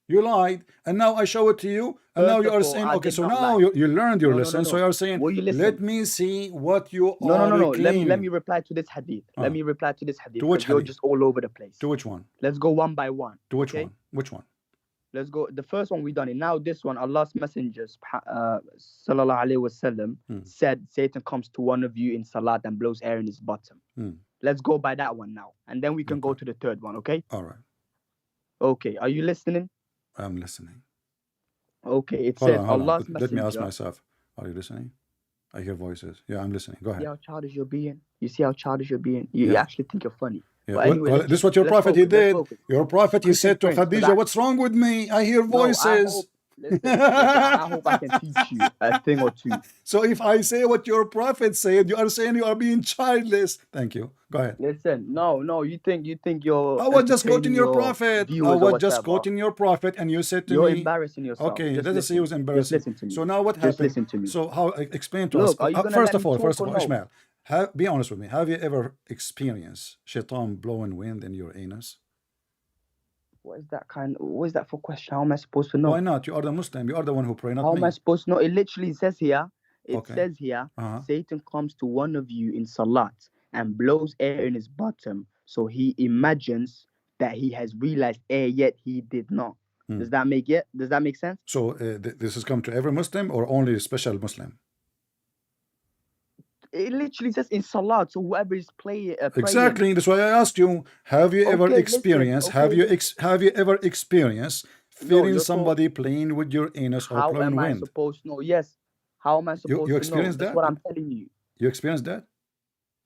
You lied, and now I show it to you, and now First you of are all, saying, I okay, did so not now lie. you learned your No, no, no, lesson, so no. you are saying, Will you let listen? me see what you No, no, are no, no. Let me claiming. reply to this hadith. Let me reply to this hadith To which because you're hadith? just all over the place. To which one? Let's go one by one. To which Okay? one? Which one? Let's go. The first one we done it. Now this one, Allah's Messenger, sallallahu alaihi wasallam, said Satan comes to one of you in salat and blows air in his bottom. Let's go by that one now, and then we can go to the third one. Okay? All right. Okay. Are you listening? I'm listening. Okay. It Hold says on, hold Allah's on. Messenger. Let me ask myself. Are you listening? I hear voices. Yeah, I'm listening. Go ahead. See how childish you're being? You see how childish you're being? You actually think you're funny. Yeah. But anyway, Well, this is what your prophet he did. Your prophet he Christian said to Prince, Khadija, "What's wrong with me? I hear voices." Listen, I hope I can teach you a thing or two. So if I say what your prophet said, you are saying you are being childless. Thank you. Go ahead. Listen, no, you think you're I was just quoting entertaining your your prophet. I viewers or was just whatever. quoting your prophet, and you said to You're me, embarrassing yourself. okay, Just let us say it was listen. embarrassing. Just listen to me. So now what Just happened? listen to me. So how, explain to Look, us. are you gonna First let of me all, talk or no? Ishmael, be honest with me. Have you ever experienced shaitan blowing wind in your anus? What is that for question? How am I supposed to know? Why not? You are the Muslim. You are the one who pray, not How me. am I supposed to know? It literally says here, Okay. Satan comes to one of you in salat and blows air in his bottom, so he imagines that he has realized air, yet he did not. Does that make sense? So this has come to every Muslim or only a special Muslim? It literally says in salat, so whoever is praying. Exactly. That's why I asked you. Have you ever experienced? Have you ever experienced feeling somebody playing with your anus or blowing wind? How am I supposed to know? Yes. How am I supposed to know? Experienced that? That's what I'm telling you. You experienced that?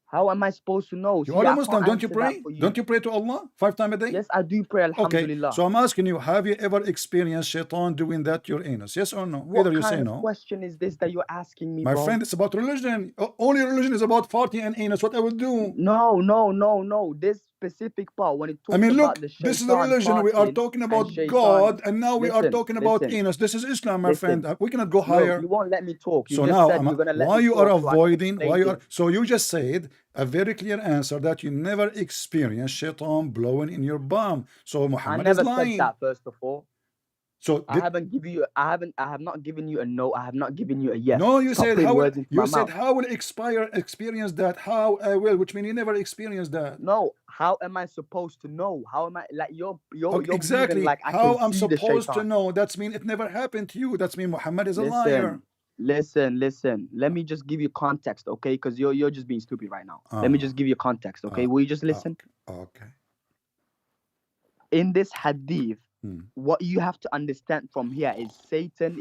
How am I supposed to know? You are a Muslim, don't you pray? Don't you pray to Allah 5 times a day? Yes, I do pray, alhamdulillah. Okay, so I'm asking you, have you ever experienced shaitan doing that to your anus? Yes or no? What Either you say kind no. of question is this that you're asking me, My bro? friend, it's about religion. Only religion is about farting and anus. What I will do? No. This specific part, when it talks about the shaitan, this is the religion. We are talking about God, and now we are talking about anus. This is Islam, my friend. We cannot go higher. You won't let me talk. You So just now, said you're gonna let why me you are talk, avoiding? So you just said a very clear answer that you never experienced shaitan blowing in your bum. So Muhammad is lying. I never said that, first of all. So I have not given you a no. I have not given you a yes. No, you Stop said putting how words into my mouth. how will experience that? How I will, which means you never experienced that. No, how am I supposed to know? How am I like you're exactly like I how can I'm see supposed the to know? That's mean it never happened to you. That's mean Muhammad is a liar. Listen. Let me just give you context, okay? Because you're just being stupid right now. Let me just give you context, okay? Will you just listen? Okay. In this hadith, what you have to understand from here is shaitan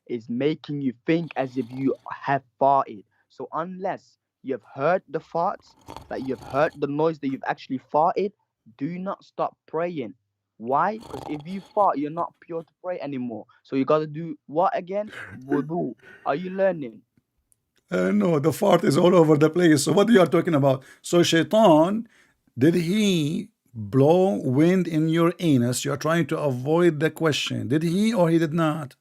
is making you think as if you have farted. So unless you've heard the farts, like you've heard the noise that you've actually farted, do not stop praying. Why? Because if you fart, you're not pure to pray anymore. So you got to do what again? Wudu. Are you learning? No, the fart is all over the place. So what are you talking about? So shaitan, did he blow wind in your anus? You're trying to avoid the question. Did he or he did not?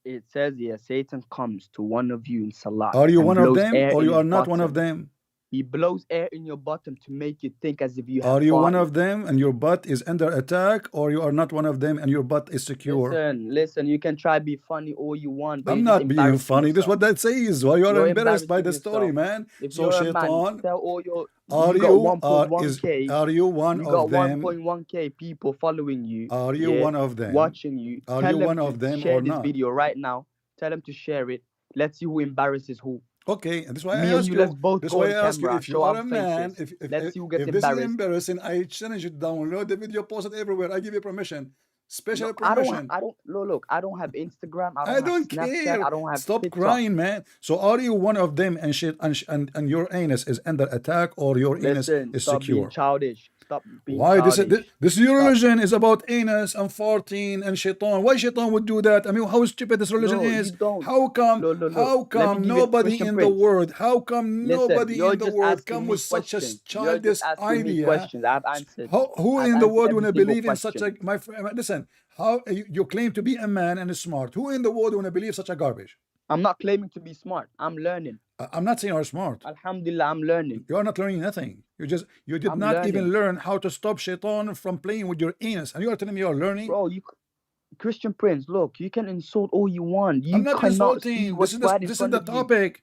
It says here, Satan comes to one of you in salat. Are you one of them or you are not one of them? He blows air in your bottom to make you think as if you have Are you farted. one of them and your butt is under attack, or you are not one of them and your butt is secure? Listen, you can try be funny all you want, but I'm not being funny. Yourself. This is what that says. Why you are embarrassed by the story, man? If so you're shaitan, a man, tell all your are you one of them? 1.1k people following you. Are you one of them? Watching you. Are you one of them share or this not? video right now. Tell them to share it. Let's see who embarrasses who. Okay, and that's why I ask you. That's why I ask you if you are a man. If this is embarrassing, I challenge you to download the video, post it everywhere. I give you permission, special permission. I don't look. I don't have Instagram. I don't have Snapchat, care. I don't have Stop TikTok. crying, man. So are you one of them and shit and your anus is under attack or your anus is stop secure? Being childish. stop being Why childish. this your religion is about anus and farting and shaitan? Why shaitan would do that? I mean, how stupid this religion No, you is. don't. How come? Look. How Let me come give you nobody Christian in the Prince. world? How come Listen, nobody you're in the just world asking come me with such a questions. You're childish just asking me idea? questions. I've answered. Who I've in the answered world every want to single believe in such a question. my friend? Listen, how you claim to be a man and smart? Who in the world want to believe such a garbage? I'm not claiming to be smart. I'm learning. I'm not saying you're smart. Alhamdulillah, I'm learning. You are not learning nothing. You did I'm not learning. even learn how to stop shaitan from playing with your anus, and you are telling me you're learning. Bro, Christian Prince, look, you can insult all you want. You I'm not cannot see insulting. what's right in This is front the of you. topic.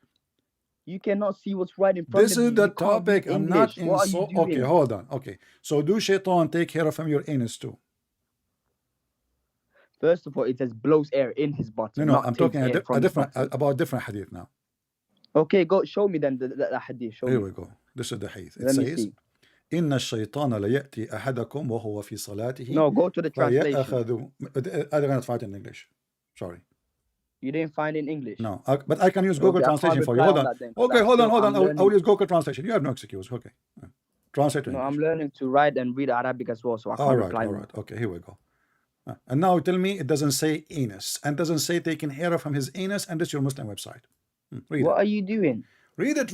You cannot see what's right in front This of you. is the You can't read topic. I'm not English. What are you doing? Okay, hold on. Okay, so do shaitan take care from your anus too? First of all, it says blows air in his bottom. No, not I'm takes talking air from his bottom. about different hadith now. Okay, go show me then the hadith. Show Here me. we go. This is the hadith. It Let me says, see. إن الشيطان ليأتي أحدكم وهو في صلاته. No, go to the translation. I don't find it in English. Sorry. You didn't find it in English? No, but I can use Google Okay, Translation for you. Hold on. Okay, hold on. I will use Google Translation. You have no excuse. Okay. Translate to English. No, I'm learning to write and read Arabic as well, so I can't reply. All right. Okay, here we go. And now tell me it doesn't say anus and doesn't say taking hair from his anus, and this is your Muslim website. Read What it. are you doing? Read it.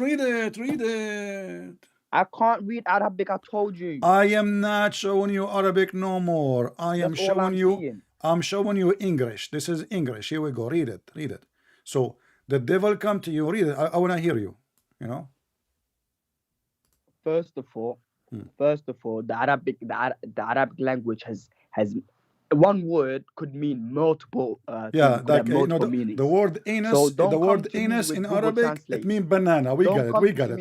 I can't read Arabic, I told you. I am not showing you Arabic no more. I'm showing you English. This is English. Here we go. Read it. So the devil come to you. Read it. I want to hear you. You know. First of all, the Arabic language has one word could mean multiple. The word anus. So the word anus in Arabic Translate. it means banana. We got it.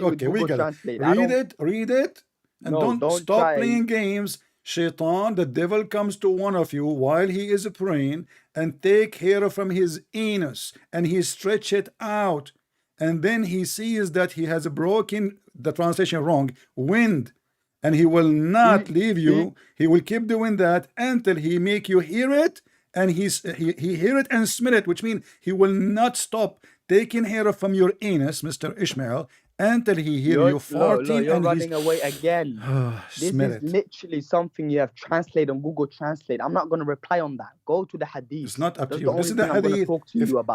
Okay, we got it. Read it, and don't stop playing games. Shaitan, the devil, comes to one of you while he is praying and take hair from his anus and he stretch it out, and then he sees that he has broken the translation wrong wind. And he will not leave you. He will keep doing that until he make you hear it, and he hear it and smell it, which means he will not stop taking hair from your anus, Mr. Ishmael, until he hear you farting. You're running away again. This is literally something you have translated on Google Translate. I'm not going to reply on that. Go to the hadith. It's not up to you. This is the hadith.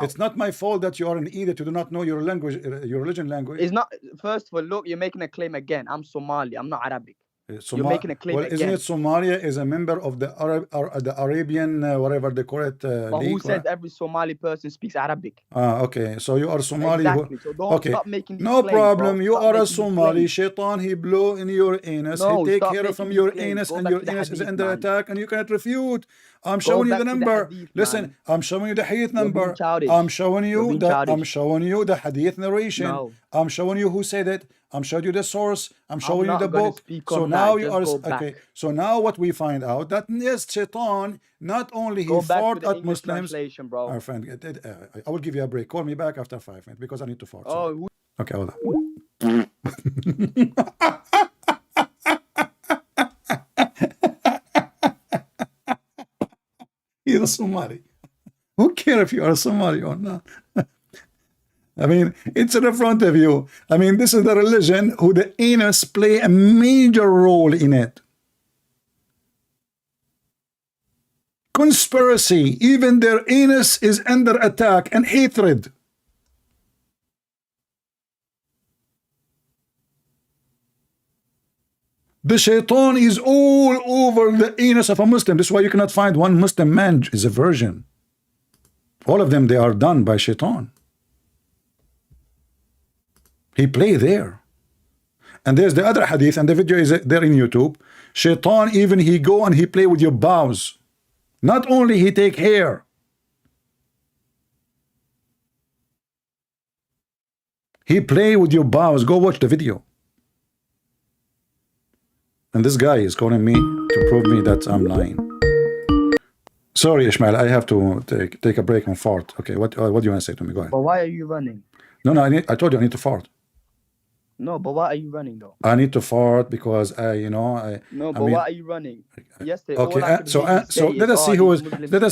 It's not my fault that you are an idiot. You do not know your language, your religion language. It's not. First of all, look, you're making a claim again. I'm Somali. I'm not Arabic. You're making a claim again. Isn't it Somalia is a member of the Arabian whatever they call it? But who says every Somali person speaks Arabic? Okay, so you are Somali. Exactly. So don't stop making these no claims, problem. bro. You Stop are a making these Somali. claims. Shaitan, he blow in your anus. No, he take stop hair making from these your claims. anus, Go and back your to the anus is hadith, under man. attack, and you cannot refute. I'm showing you the number. hadith, Listen, man. I'm showing you the hadith You're being number. childish. I'm showing you You're the hadith narration. No. I'm showing you who said it. I'm showing you the source. I'm showing you the gonna book. speak So on now that. you Just are go okay. back. So now what we find out that yes, Shaitan not only he Go back fought to the at English Muslims. translation, bro. Our friend, I will give you a break. Call me back after 5 minutes because I need to fart. Oh, okay, hold on. He's a Somali. Who cares if you are a Somali or not? I mean, it's in front of you. I mean, this is the religion who the anus play a major role in it. Conspiracy, even their anus is under attack and hatred. The shaitan is all over the anus of a Muslim. This is why you cannot find one Muslim man is a virgin. All of them, they are done by shaitan. He play there. And there's the other hadith, and the video is there in YouTube. Shaitan, even he go and he play with your bowels. Not only he take hair. He play with your bowels. Go watch the video. And this guy is calling me to prove me that I'm lying. Sorry, Ishmael, I have to take a break and fart. Okay, what do you want to say to me? Go ahead. But why are you running? No, I told you I need to fart. No, but why are you running though? I need to fart because why are you running? Yesterday. Okay, so let us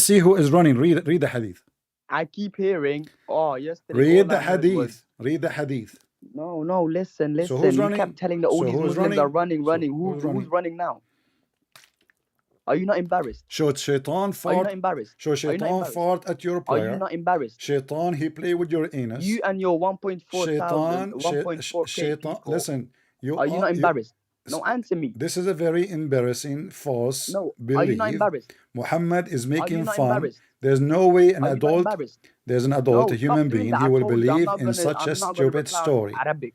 see who is running. Read the hadith. I keep hearing. Yesterday. Read the hadith. Read the hadith. No, listen. So who's He running? kept telling that all So these who's Muslims are running. So Who's running? running now? Are you not embarrassed? Should Shaitan Are you not fart? embarrassed? Should Are you not Shaitan embarrassed? fart at your Are you prayer? not embarrassed? Shaitan, he play with your anus. You and your 1.4 K Shaitan, people. listen, Are you not embarrassed? No, answer me. This is a very embarrassing false No, belief. are you not embarrassed? Muhammad is Are you making not fun. embarrassed? There's no way an Are you not adult, embarrassed? there's an adult, No, a human stop doing being, that. he I will told you, believe in such a I'm not gonna stupid reply on story. Arabic.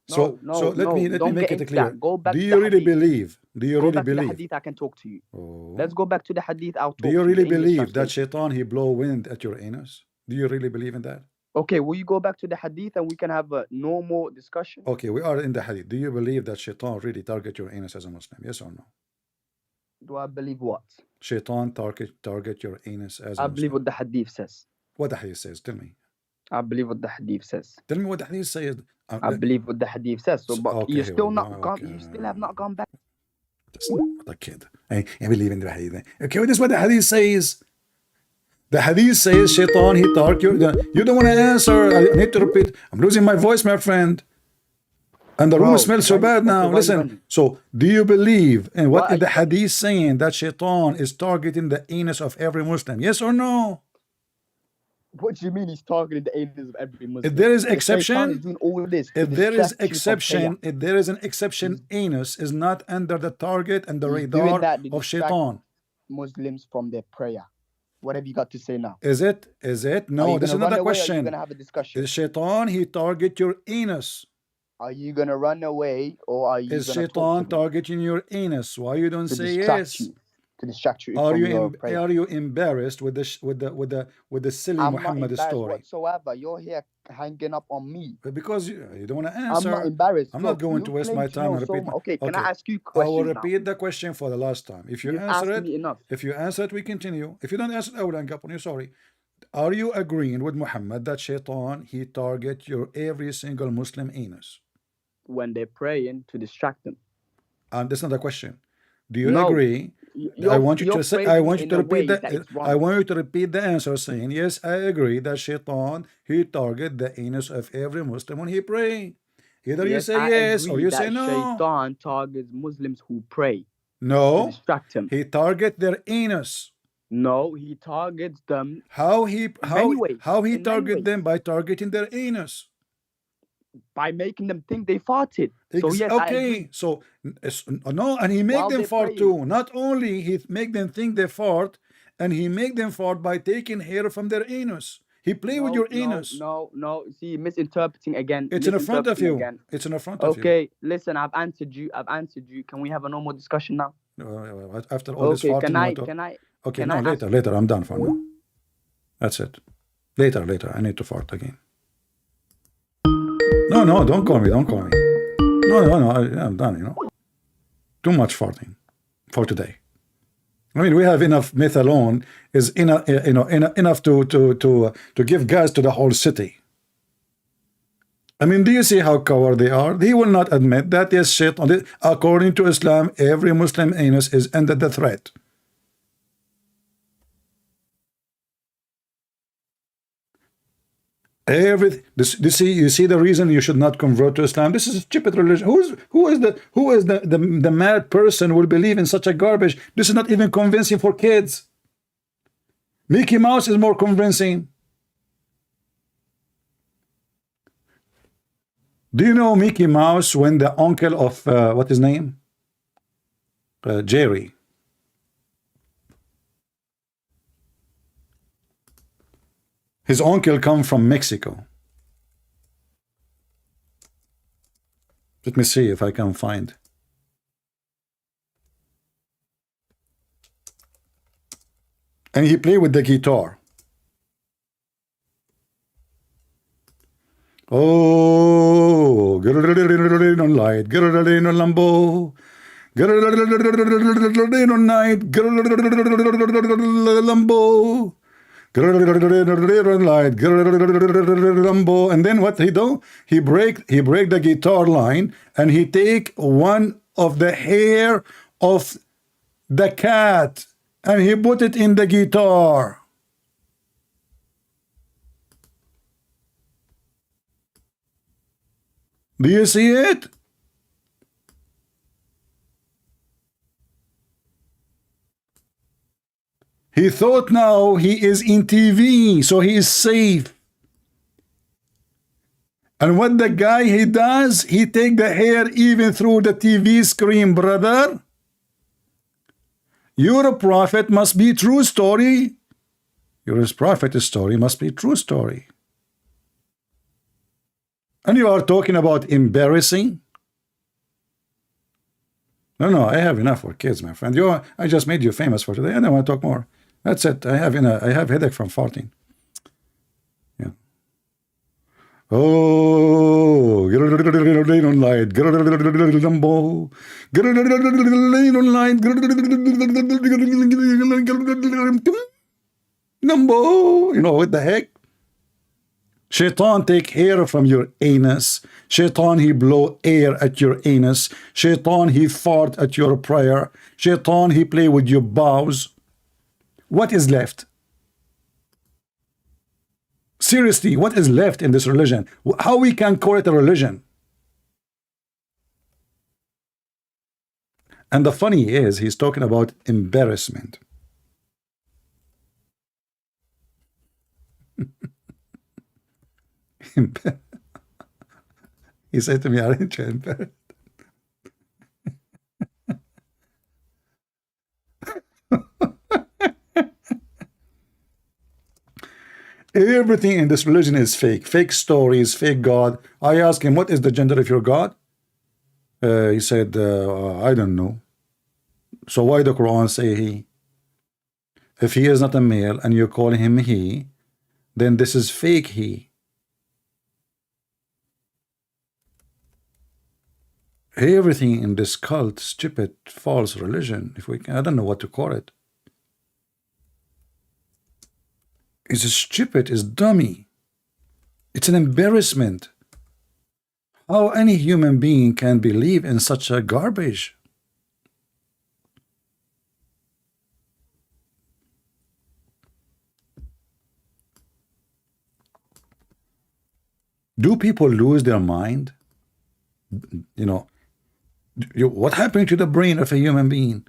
So let me don't make get it into clear. that. Go back Do to you the really hadith. believe? Do you Go really back to the believe? hadith. I can talk to you. Oh. Let's go back to the hadith. I'll talk Do you to really the English believe that translation. Shaitan he blow wind at your anus? Do you really believe in that? Okay, will you go back to the hadith and we can have a normal discussion? Okay, we are in the hadith. Do you believe that Shaitan really target your anus as a Muslim? Yes or no? Do I believe what? Shaitan target your anus as a I Muslim. believe what the hadith says. What the hadith says? Tell me. I believe what the hadith says. Tell me what the hadith says. I believe what the hadith says. So, but okay, you still not okay. gone. You still have not gone back. That's not what a kid. I believe in the hadith. Okay, this is what the hadith says. The hadith says Shaitan he target you don't want to answer. I need to repeat. I'm losing my voice, my friend. And the room smells so bad now. Listen. So, do you believe in what is the hadith saying that Shaitan is targeting the anus of every Muslim? Yes or no? What do you mean he's targeting the anus of every Muslim? If there is exception, doing all of this if there is an exception, anus is not under the target and the radar of Shaitan. Muslims from their prayer. What have you got to say now? Is it? No, this is another question. Are you gonna have a discussion? Is Shaitan he target your anus? Are you gonna run away or are you? Is Shaitan targeting your anus? Why you don't say yes? To distract you. Are you embarrassed with the silly Muhammad story? Whatsoever. You're here hanging up on me. Because you don't want to answer. I'm not embarrassed. I'm not going to waste my time and repeat. Okay, can I ask you a question? I will repeat the question for the last time. If you answer it, if you answer it, we continue. If you don't answer it, I will hang up on you. Sorry. Are you agreeing with Muhammad that Shaitan he target your every single Muslim anus when they're praying to distract them? And that's not a question. Do you agree? I want you to repeat the answer saying, yes, I agree that Shaitan, he target the anus of every Muslim when he pray. Either you say yes or you say no. Shaitan targets Muslims who pray. No. To distract him. He target their anus. No, he targets them. How he target them? By targeting their anus. By making them think they farted. So yes, okay. So no, and he make them fart too. Not only he make them think they fart, and he make them fart by taking hair from their anus. He play with your anus. No. See, misinterpreting again. It's in the front of you. Again. It's in the front of you. Okay, listen. I've answered you. Can we have a normal discussion now? After all this farting. Can I? Okay, no, later. I'm done for now. That's it. Later. I need to fart again. No, don't call me. No, I'm done, Too much farting for today. I mean, we have enough myth alone is enough to give gas to the whole city. I mean, do you see how coward they are? He will not admit that yes, shit. According to Islam, every Muslim anus is under the threat. You see the reason you should not convert to Islam. This is a stupid religion. Who is the mad person who will believe in such a garbage? This is not even convincing for kids. Mickey Mouse is more convincing. Do you know Mickey Mouse when the uncle of what his name? Jerry. His uncle come from Mexico. Let me see if I can find. And he played with the guitar. Oh, light, Lambo. Night, Lambo. And then what he do? He break the guitar line and he take one of the hair of the cat and he put it in the guitar. Do you see it? He thought now he is in TV, so he is safe. And what the guy he does, he take the hair even through the TV screen, brother. Your prophet must be true story. Your prophet's story must be true story. And you are talking about embarrassing? No, I have enough for kids, my friend. I just made you famous for today. I don't want to talk more. That's it. I have headache from farting. Yeah. Oh, get on light. Get Lambo. Get on light. Lambo. You know what the heck? Shaitan take hair from your anus. Shaitan he blow air at your anus. Shaitan he fart at your prayer. Shaitan he play with your bowels. What is left? Seriously, what is left in this religion? How we can call it a religion? And the funny is, he's talking about embarrassment. He said to me, aren't you embarrassed? Everything in this religion is fake. Fake stories, fake God. I asked him, what is the gender of your God? He said, I don't know. So why the Quran say he? If he is not a male and you call him he, then this is fake he. Everything in this cult, stupid, false religion, I don't know what to call it. It's stupid, it's dummy. It's an embarrassment. How any human being can believe in such a garbage? Do people lose their mind? You know, what happened to the brain of a human being?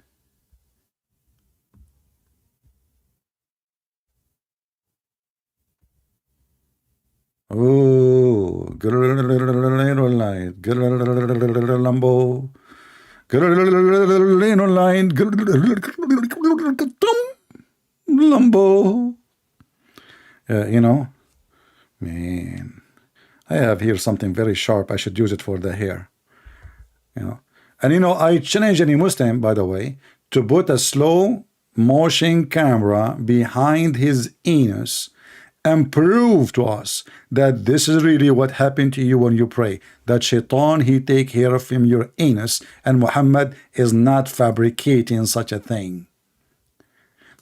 Oh, light, Lambo, line, Lambo. You know, man, I have here something very sharp. I should use it for the hair. You know, and you know, I challenge any Muslim, by the way, to put a slow motion camera behind his anus and prove to us that this is really what happened to you when you pray. That Shaitan, he take hair from your anus, and Muhammad is not fabricating such a thing.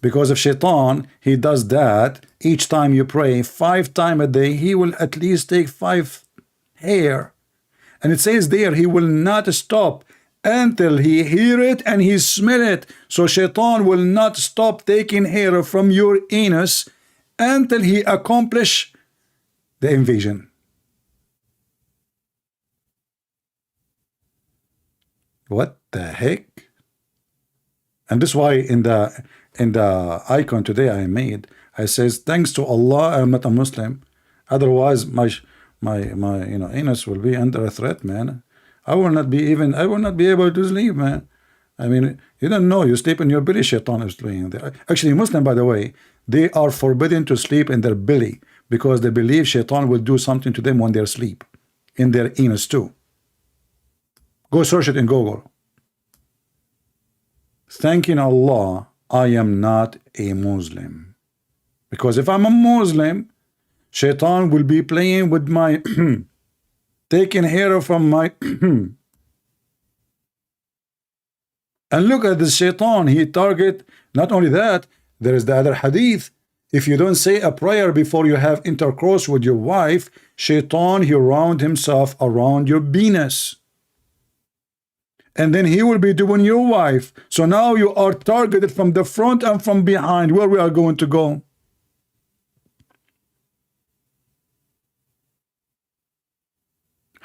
Because if Shaitan, he does that, each time you pray 5 times a day, he will at least take 5 hair. And it says there, he will not stop until he hear it and he smell it. So Shaitan will not stop taking hair from your anus until he accomplish the invasion. What the heck? And this is why in the icon today I made, I says, thanks to Allah, I'm not a Muslim. Otherwise, my anus will be under a threat, man. I will not be able to sleep, man. I mean, you don't know, you sleep in your belly, Shaitan is doing that. Actually, Muslim, by the way, they are forbidden to sleep in their belly because they believe Shaitan will do something to them when they're asleep, in their anus too. Go search it in Google. Thanking Allah, I am not a Muslim. Because if I'm a Muslim, Shaitan will be playing with my taking hair from my and look at the Shaitan, he target. Not only that, there is the other hadith. If you don't say a prayer before you have intercourse with your wife, Shaitan, he round himself around your penis. And then he will be doing your wife. So now you are targeted from the front and from behind. Where we are going to go?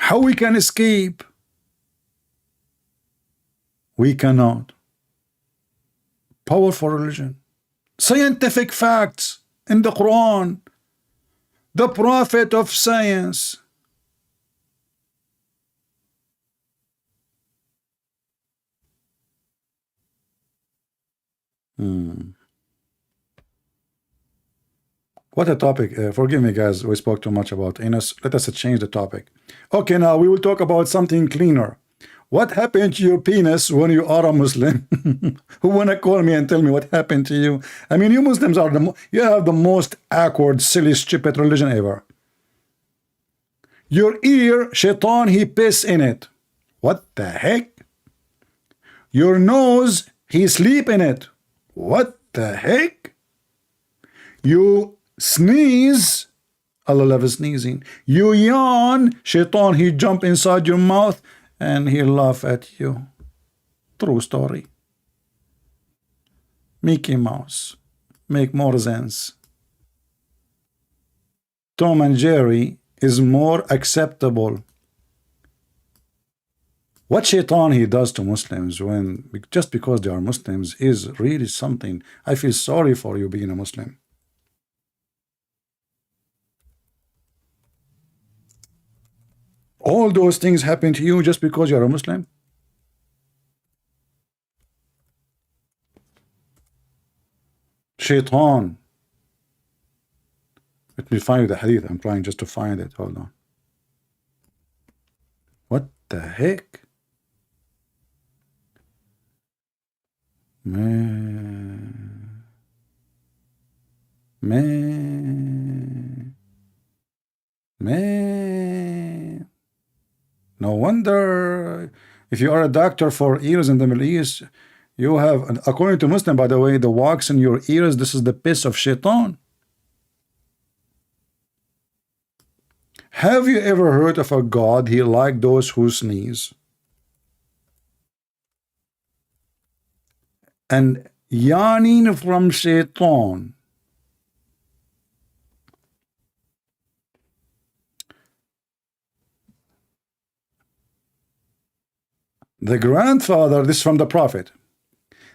How we can escape? We cannot. Powerful religion, scientific facts in the Quran, the prophet of science. What a topic. Forgive me, guys, we spoke too much about Enos. Let us change the topic. Okay, now we will talk about something cleaner. What happened to your penis when you are a Muslim? Who wanna call me and tell me what happened to you? I mean, you Muslims are you have the most awkward, silly, stupid religion ever. Your ear, shaitan, he piss in it. What the heck? Your nose, he sleep in it. What the heck? You sneeze, Allah loves sneezing. You yawn, shaitan, he jump inside your mouth and he laugh at you. True story. Mickey Mouse make more sense. Tom and Jerry is more acceptable. What shaitan he does to Muslims when just because they are Muslims is really something. I feel sorry for you being a Muslim. All those things happen to you just because you're a Muslim? Shaitan. Let me find the hadith. I'm trying just to find it. Hold on. What the heck? Man. No wonder if you are a doctor for ears in the Middle East, you have, according to Muslim, by the way, the wax in your ears, this is the piss of shaitan. Have you ever heard of a God he like those who sneeze? And yawning from shaitan. The grandfather, this is from the Prophet,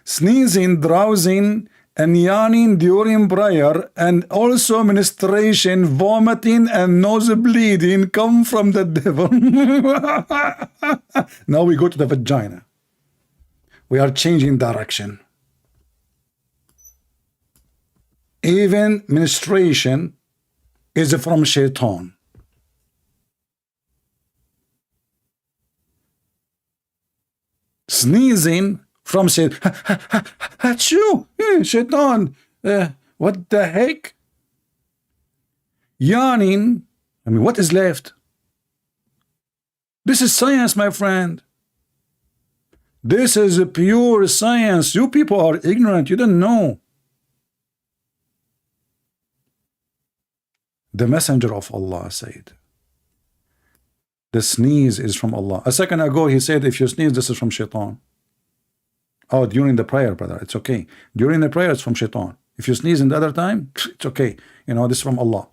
sneezing, drowsing, and yawning during prayer, and also menstruation, vomiting, and nose bleeding come from the devil. Now we go to the vagina. We are changing direction. Even menstruation is from shaitan. Sneezing from shaitan. Achoo! Shaitan. What the heck? Yawning. I mean, what is left? This is science, my friend. This is a pure science. You people are ignorant. You don't know. The messenger of Allah said, the sneeze is from Allah. A second ago, he said, if you sneeze, this is from shaitan. Oh, during the prayer, brother, it's okay. During the prayer, it's from shaitan. If you sneeze in the other time, it's okay. You know, this is from Allah.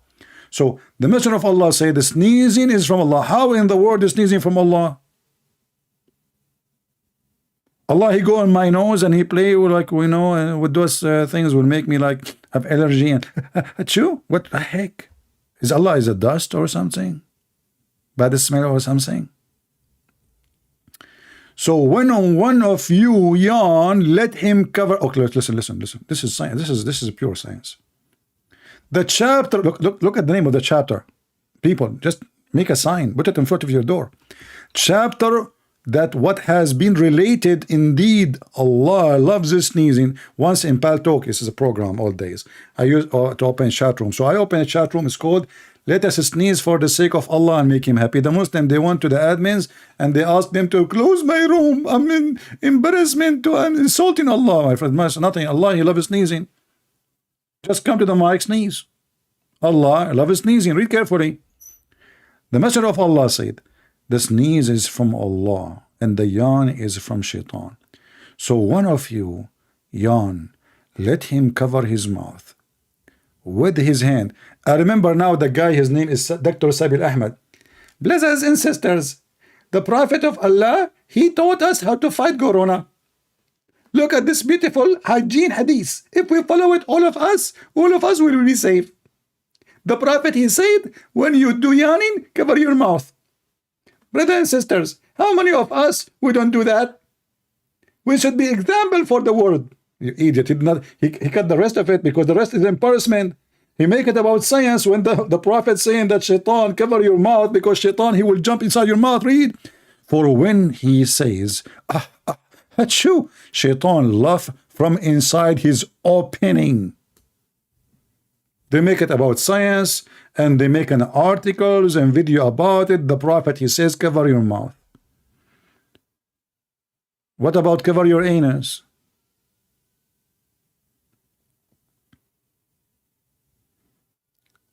So, the messenger of Allah said, the sneezing is from Allah. How in the world is sneezing from Allah? Allah, he go on my nose and he play with, like, you know, with those things will make me like have allergy and achoo. What the heck? Is Allah is a dust or something? Bad smell or something? So when one of you yawn, let him cover. Okay, listen. This is science. This is pure science. The chapter. Look at the name of the chapter. People, just make a sign. Put it in front of your door. Chapter that what has been related. Indeed, Allah loves the sneezing. Once in Paltalk, this is a program all days. I use to open chat room. So I open a chat room. It's called "Let us sneeze for the sake of Allah and make him happy." The Muslim, they went to the admins and they asked them to close my room. I'm in embarrassment to I'm insulting Allah. My friend, nothing. Allah, he loves sneezing. Just come to the mic, sneeze. Allah loves sneezing. Read carefully. The Messenger of Allah said, the sneeze is from Allah and the yawn is from shaitan. So one of you yawn, let him cover his mouth with his hand. I remember now the guy, his name is Dr. Sabil Ahmed. Brothers and sisters, the Prophet of Allah, he taught us how to fight Corona. Look at this beautiful hygiene hadith. If we follow it, all of us will be safe. The Prophet, he said, when you do yawning, cover your mouth. Brothers and sisters, how many of us, we don't do that? We should be example for the world. You idiot. He cut the rest of it because the rest is embarrassment. He make it about science when the Prophet saying that shaitan, cover your mouth because shaitan, he will jump inside your mouth. Read. For when he says, achoo, shaitan laugh from inside his opening. They make it about science and they make an articles and video about it. The Prophet, he says, cover your mouth. What about cover your anus?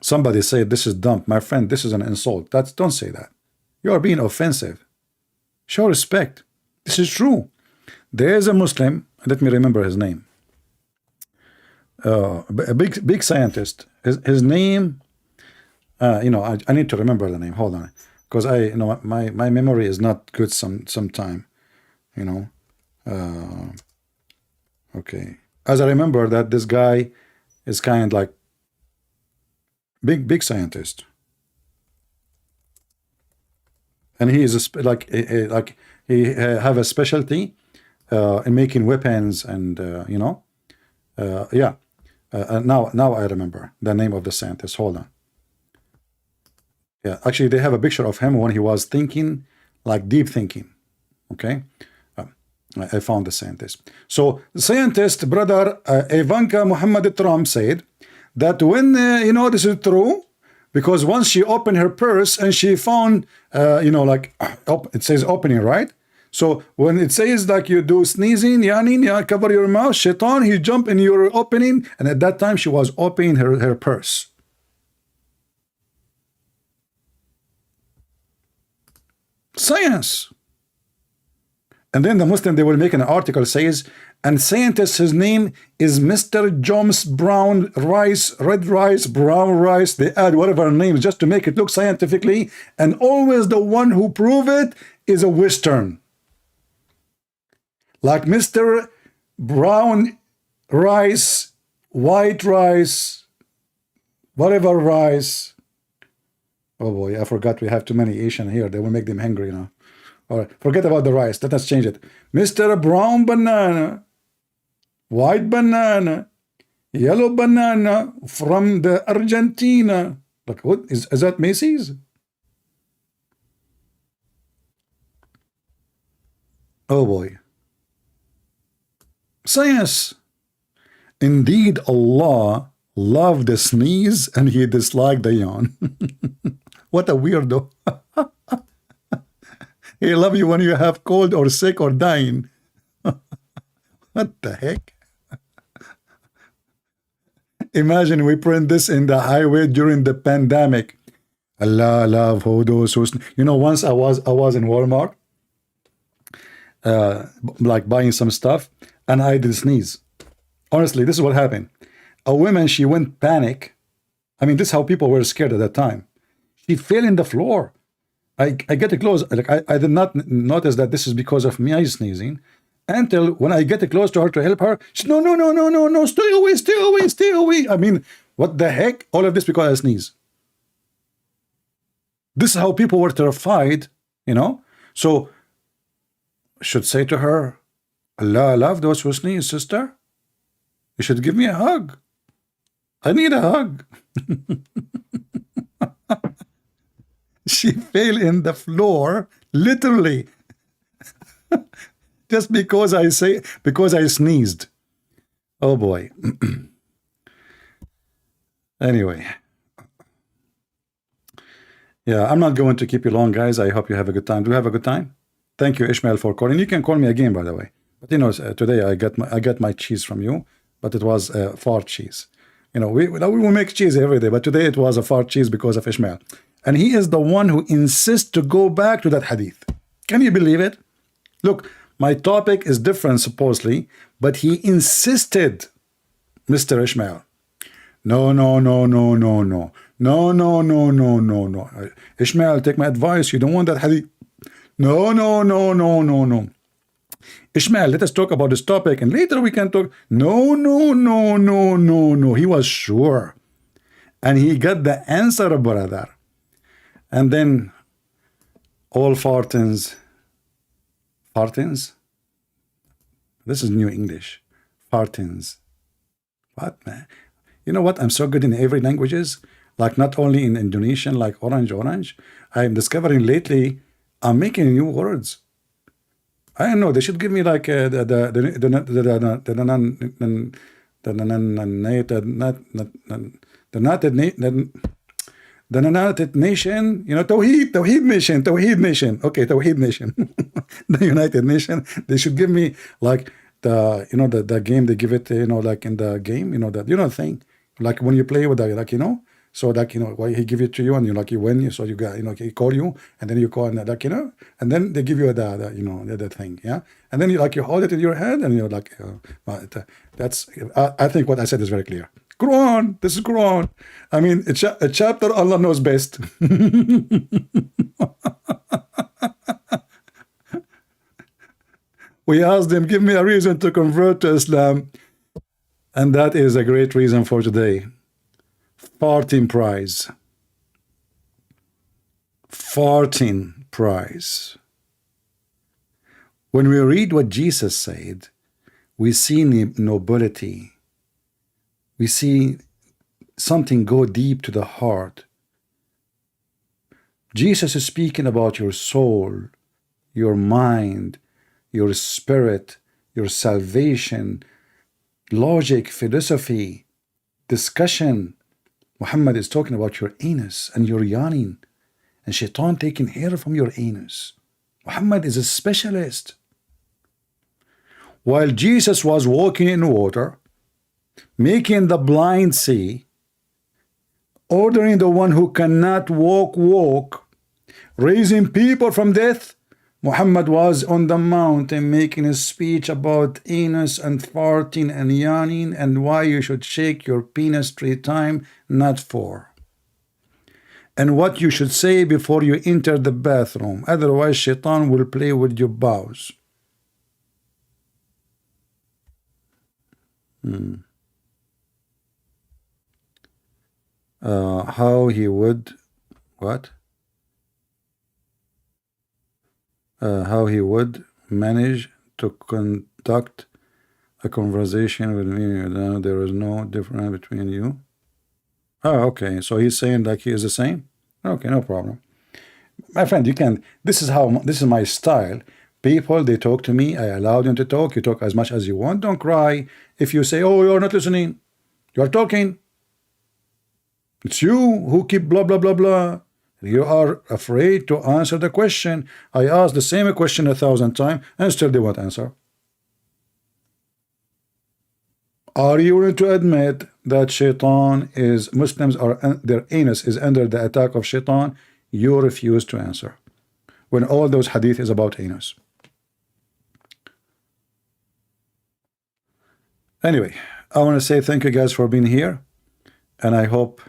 Somebody said this is dumb. My friend, this is an insult. Don't say that. You are being offensive. Show respect. This is true. There is a Muslim, let me remember his name. A big scientist. His name, I need to remember the name. Hold on, because my memory is not good sometime. Okay. As I remember that this guy is kind like big scientist, and he is he have a specialty in making weapons and yeah. Now I remember the name of the scientist. Hold on. Yeah, actually they have a picture of him when he was thinking, like deep thinking. Okay, I found the scientist. So the scientist, brother Ivanka Muhammad Trump, said that when this is true, because once she opened her purse and she found it says opening, right? So when it says like you do sneezing, yawning, cover your mouth, shaitan, he jump in your opening, and at that time she was opening her purse. Science. And then the Muslim, they will make an article says, and scientist, his name is Mr. Jones Brown Rice, red rice, brown rice. They add whatever names just to make it look scientifically, and always the one who prove it is a Western. Like Mr. Brown rice, white rice, whatever rice. Oh boy, I forgot we have too many Asian here. They will make them hungry now. All right, forget about the rice. Let us change it. Mr. Brown banana, white banana, yellow banana from the Argentina. Like what is that Macy's? Oh boy. Science. Indeed, Allah loved the sneeze and he disliked the yawn. What a weirdo. He loves you when you have cold or sick or dying. What the heck? Imagine we print this in the highway during the pandemic. Allah love those who once I was in Walmart, like buying some stuff, and I did sneeze. Honestly, this is what happened. A woman, she went panic. I mean, this is how people were scared at that time. She fell in the floor. I get close. Like I did not notice that this is because of me sneezing until when I get close to her to help her. She, no, stay away. I mean, what the heck? All of this because I sneeze. This is how people were terrified, So I should say to her, Allah love those who sneeze, sister. You should give me a hug. I need a hug. She fell in the floor, literally, just because I sneezed. Oh boy. Anyway. Yeah, I'm not going to keep you long, guys. I hope you have a good time. Do you have a good time? Thank you, Ishmael, for calling. You can call me again, by the way. But today I got my cheese from you, but it was fart cheese. We make cheese every day, but today it was a fart cheese because of Ishmael. And he is the one who insists to go back to that hadith. Can you believe it? Look, my topic is different supposedly, but he insisted, Mr. Ishmael. No. No, no, no, no, no, no. Ishmael, take my advice. You don't want that hadith. No, no, no, no, no, no. Ishmael, let us talk about this topic and later we can talk. No, no, no, no, no, no. He was sure. And he got the answer, brother. And then all fartins. Fartins? This is new English. Fartins. What, man? You know what? I'm so good in every languages. Like not only in Indonesian, like orange. I'm discovering lately, I'm making new words. I don't know. They should give me like the United Nation, you know, Tawheed Nation. Okay, Tawheed Nation. The United Nation. They should give me like the, you know, the game they give it, you know, like in the game, you know, that, you know, thing, like when you play with the, like, you know, so like, you know, why he give it to you and you like you win, so you got, you know, he call you and then you call and like, you know, and then they give you the you know, the thing, yeah, and then you like you hold it in your hand and you're like, that's I think what I said is very clear. Quran, this is Quran. I mean, a chapter Allah knows best. We asked them, give me a reason to convert to Islam, and that is a great reason for today. Farting prize. Farting prize. When we read what Jesus said, we see nobility. We see something go deep to the heart. Jesus is speaking about your soul, your mind, your spirit, your salvation, logic, philosophy, discussion. Muhammad is talking about your anus and your yawning, and shaitan taking hair from your anus. Muhammad is a specialist. While Jesus was walking in water, making the blind see, ordering the one who cannot walk, raising people from death, Muhammad was on the mountain making a speech about anus and farting and yawning and why you should shake your penis 3 times, not 4. And what you should say before you enter the bathroom. Otherwise, shaitan will play with your bowels. How he would, what? How he would manage to conduct a conversation with me. There is no difference between you. Oh, okay. So he's saying like he is the same? Okay, no problem. My friend, you can, this is my style. People, they talk to me. I allow them to talk. You talk as much as you want. Don't cry. If you say, oh, you're not listening, you're talking. It's you who keep blah, blah, blah, blah. You are afraid to answer the question. I asked the same question 1,000 times and still they won't answer. Are you willing to admit that shaitan is, Muslims are, their anus is under the attack of shaitan? You refuse to answer. When all those hadith is about anus. Anyway, I want to say thank you guys for being here. And I hope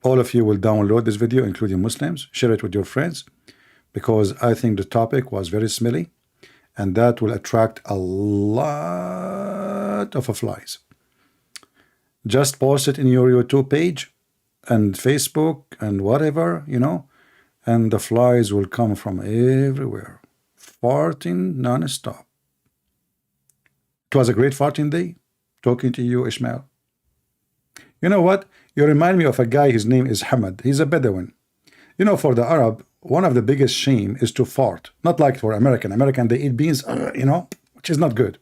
all of you will download this video, including Muslims. Share it with your friends, because I think the topic was very smelly, and that will attract a lot of flies. Just post it in your YouTube page and Facebook and whatever, you know, and the flies will come from everywhere. Farting non-stop. It was a great farting day talking to you, Ishmael. You know what? You remind me of a guy, his name is Hamad. He's a Bedouin. You know, for the Arab, one of the biggest shame is to fart. Not like for American. American, they eat beans, you know, which is not good.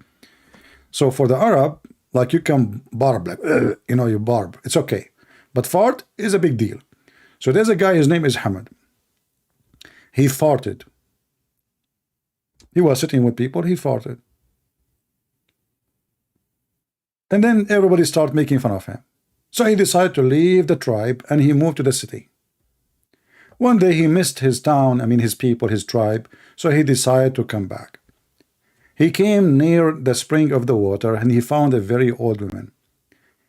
So for the Arab, like you can barb, like, you know, you barb. It's okay. But fart is a big deal. So there's a guy, his name is Hamad. He farted. He was sitting with people, he farted. And then everybody started making fun of him. So he decided to leave the tribe and he moved to the city. One day he missed his town, his people, his tribe, so he decided to come back. He came near the spring of the water and he found a very old woman.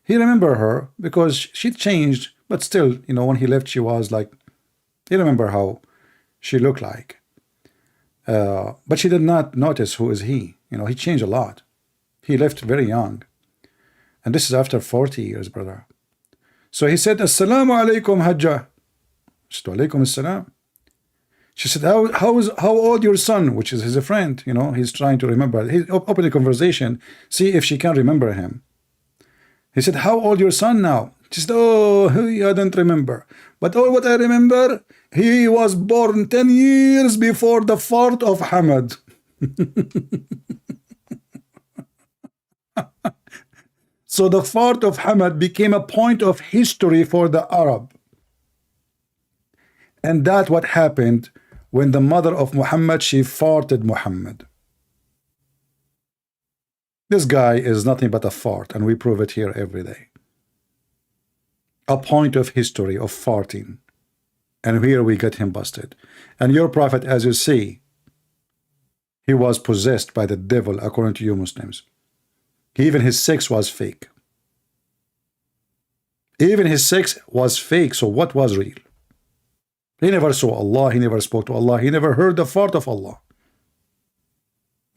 He remember her because she changed, but still, you know, when he left, she was like, he remember how she looked like. But she did not notice who is he. You know, he changed a lot. He left very young. And this is after 40 years, brother. So he said, Assalamu alaikum, Hajjah. She said, Alaikum assalam. She said, how old your son? Which is his friend, you know, he's trying to remember. He opened the conversation, see if she can remember him. He said, how old your son now? She said, oh, I don't remember. But all what I remember, he was born 10 years before the fart of Hamad. So the fart of Hamad became a point of history for the Arab. And that's what happened when the mother of Muhammad, she farted Muhammad. This guy is nothing but a fart, and we prove it here every day. A point of history of farting. And here we get him busted. And your prophet, as you see, he was possessed by the devil, according to you Muslims. Even his sex was fake. Even his sex was fake, so what was real? He never saw Allah, he never spoke to Allah, he never heard the fart of Allah.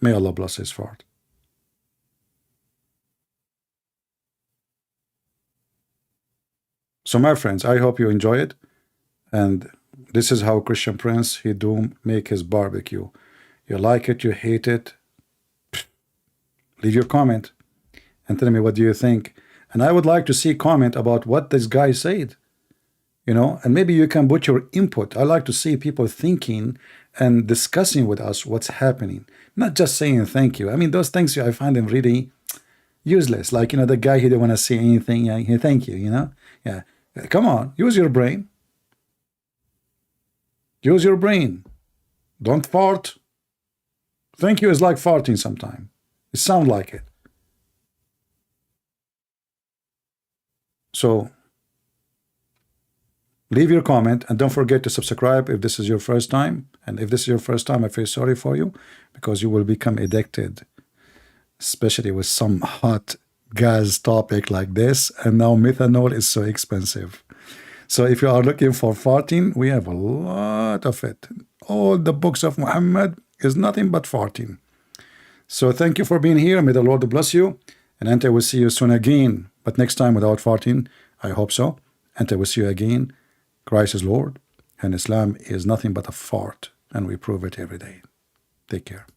May Allah bless his fart. So my friends, I hope you enjoy it. And this is how Christian Prince, he do make his barbecue. You like it, you hate it, leave your comment and tell me what do you think. And I would like to see comment about what this guy said. You know, and maybe you can put your input. I like to see people thinking and discussing with us what's happening, not just saying thank you. I mean, those things I find them really useless. Like, you know, the guy, he didn't want to say anything. Yeah, thank you, you know? Yeah. Come on, use your brain. Use your brain. Don't fart. Thank you is like farting sometimes. It sounds like it. So, leave your comment and don't forget to subscribe if this is your first time. And if this is your first time, I feel sorry for you because you will become addicted, especially with some hot gas topic like this. And now methanol is so expensive. So if you are looking for farting, we have a lot of it. All the books of Muhammad is nothing but farting. So thank you for being here. May the Lord bless you. And I will see you soon again. But next time without farting, I hope so. And I will see you again. Christ is Lord, and Islam is nothing but a fart, and we prove it every day. Take care.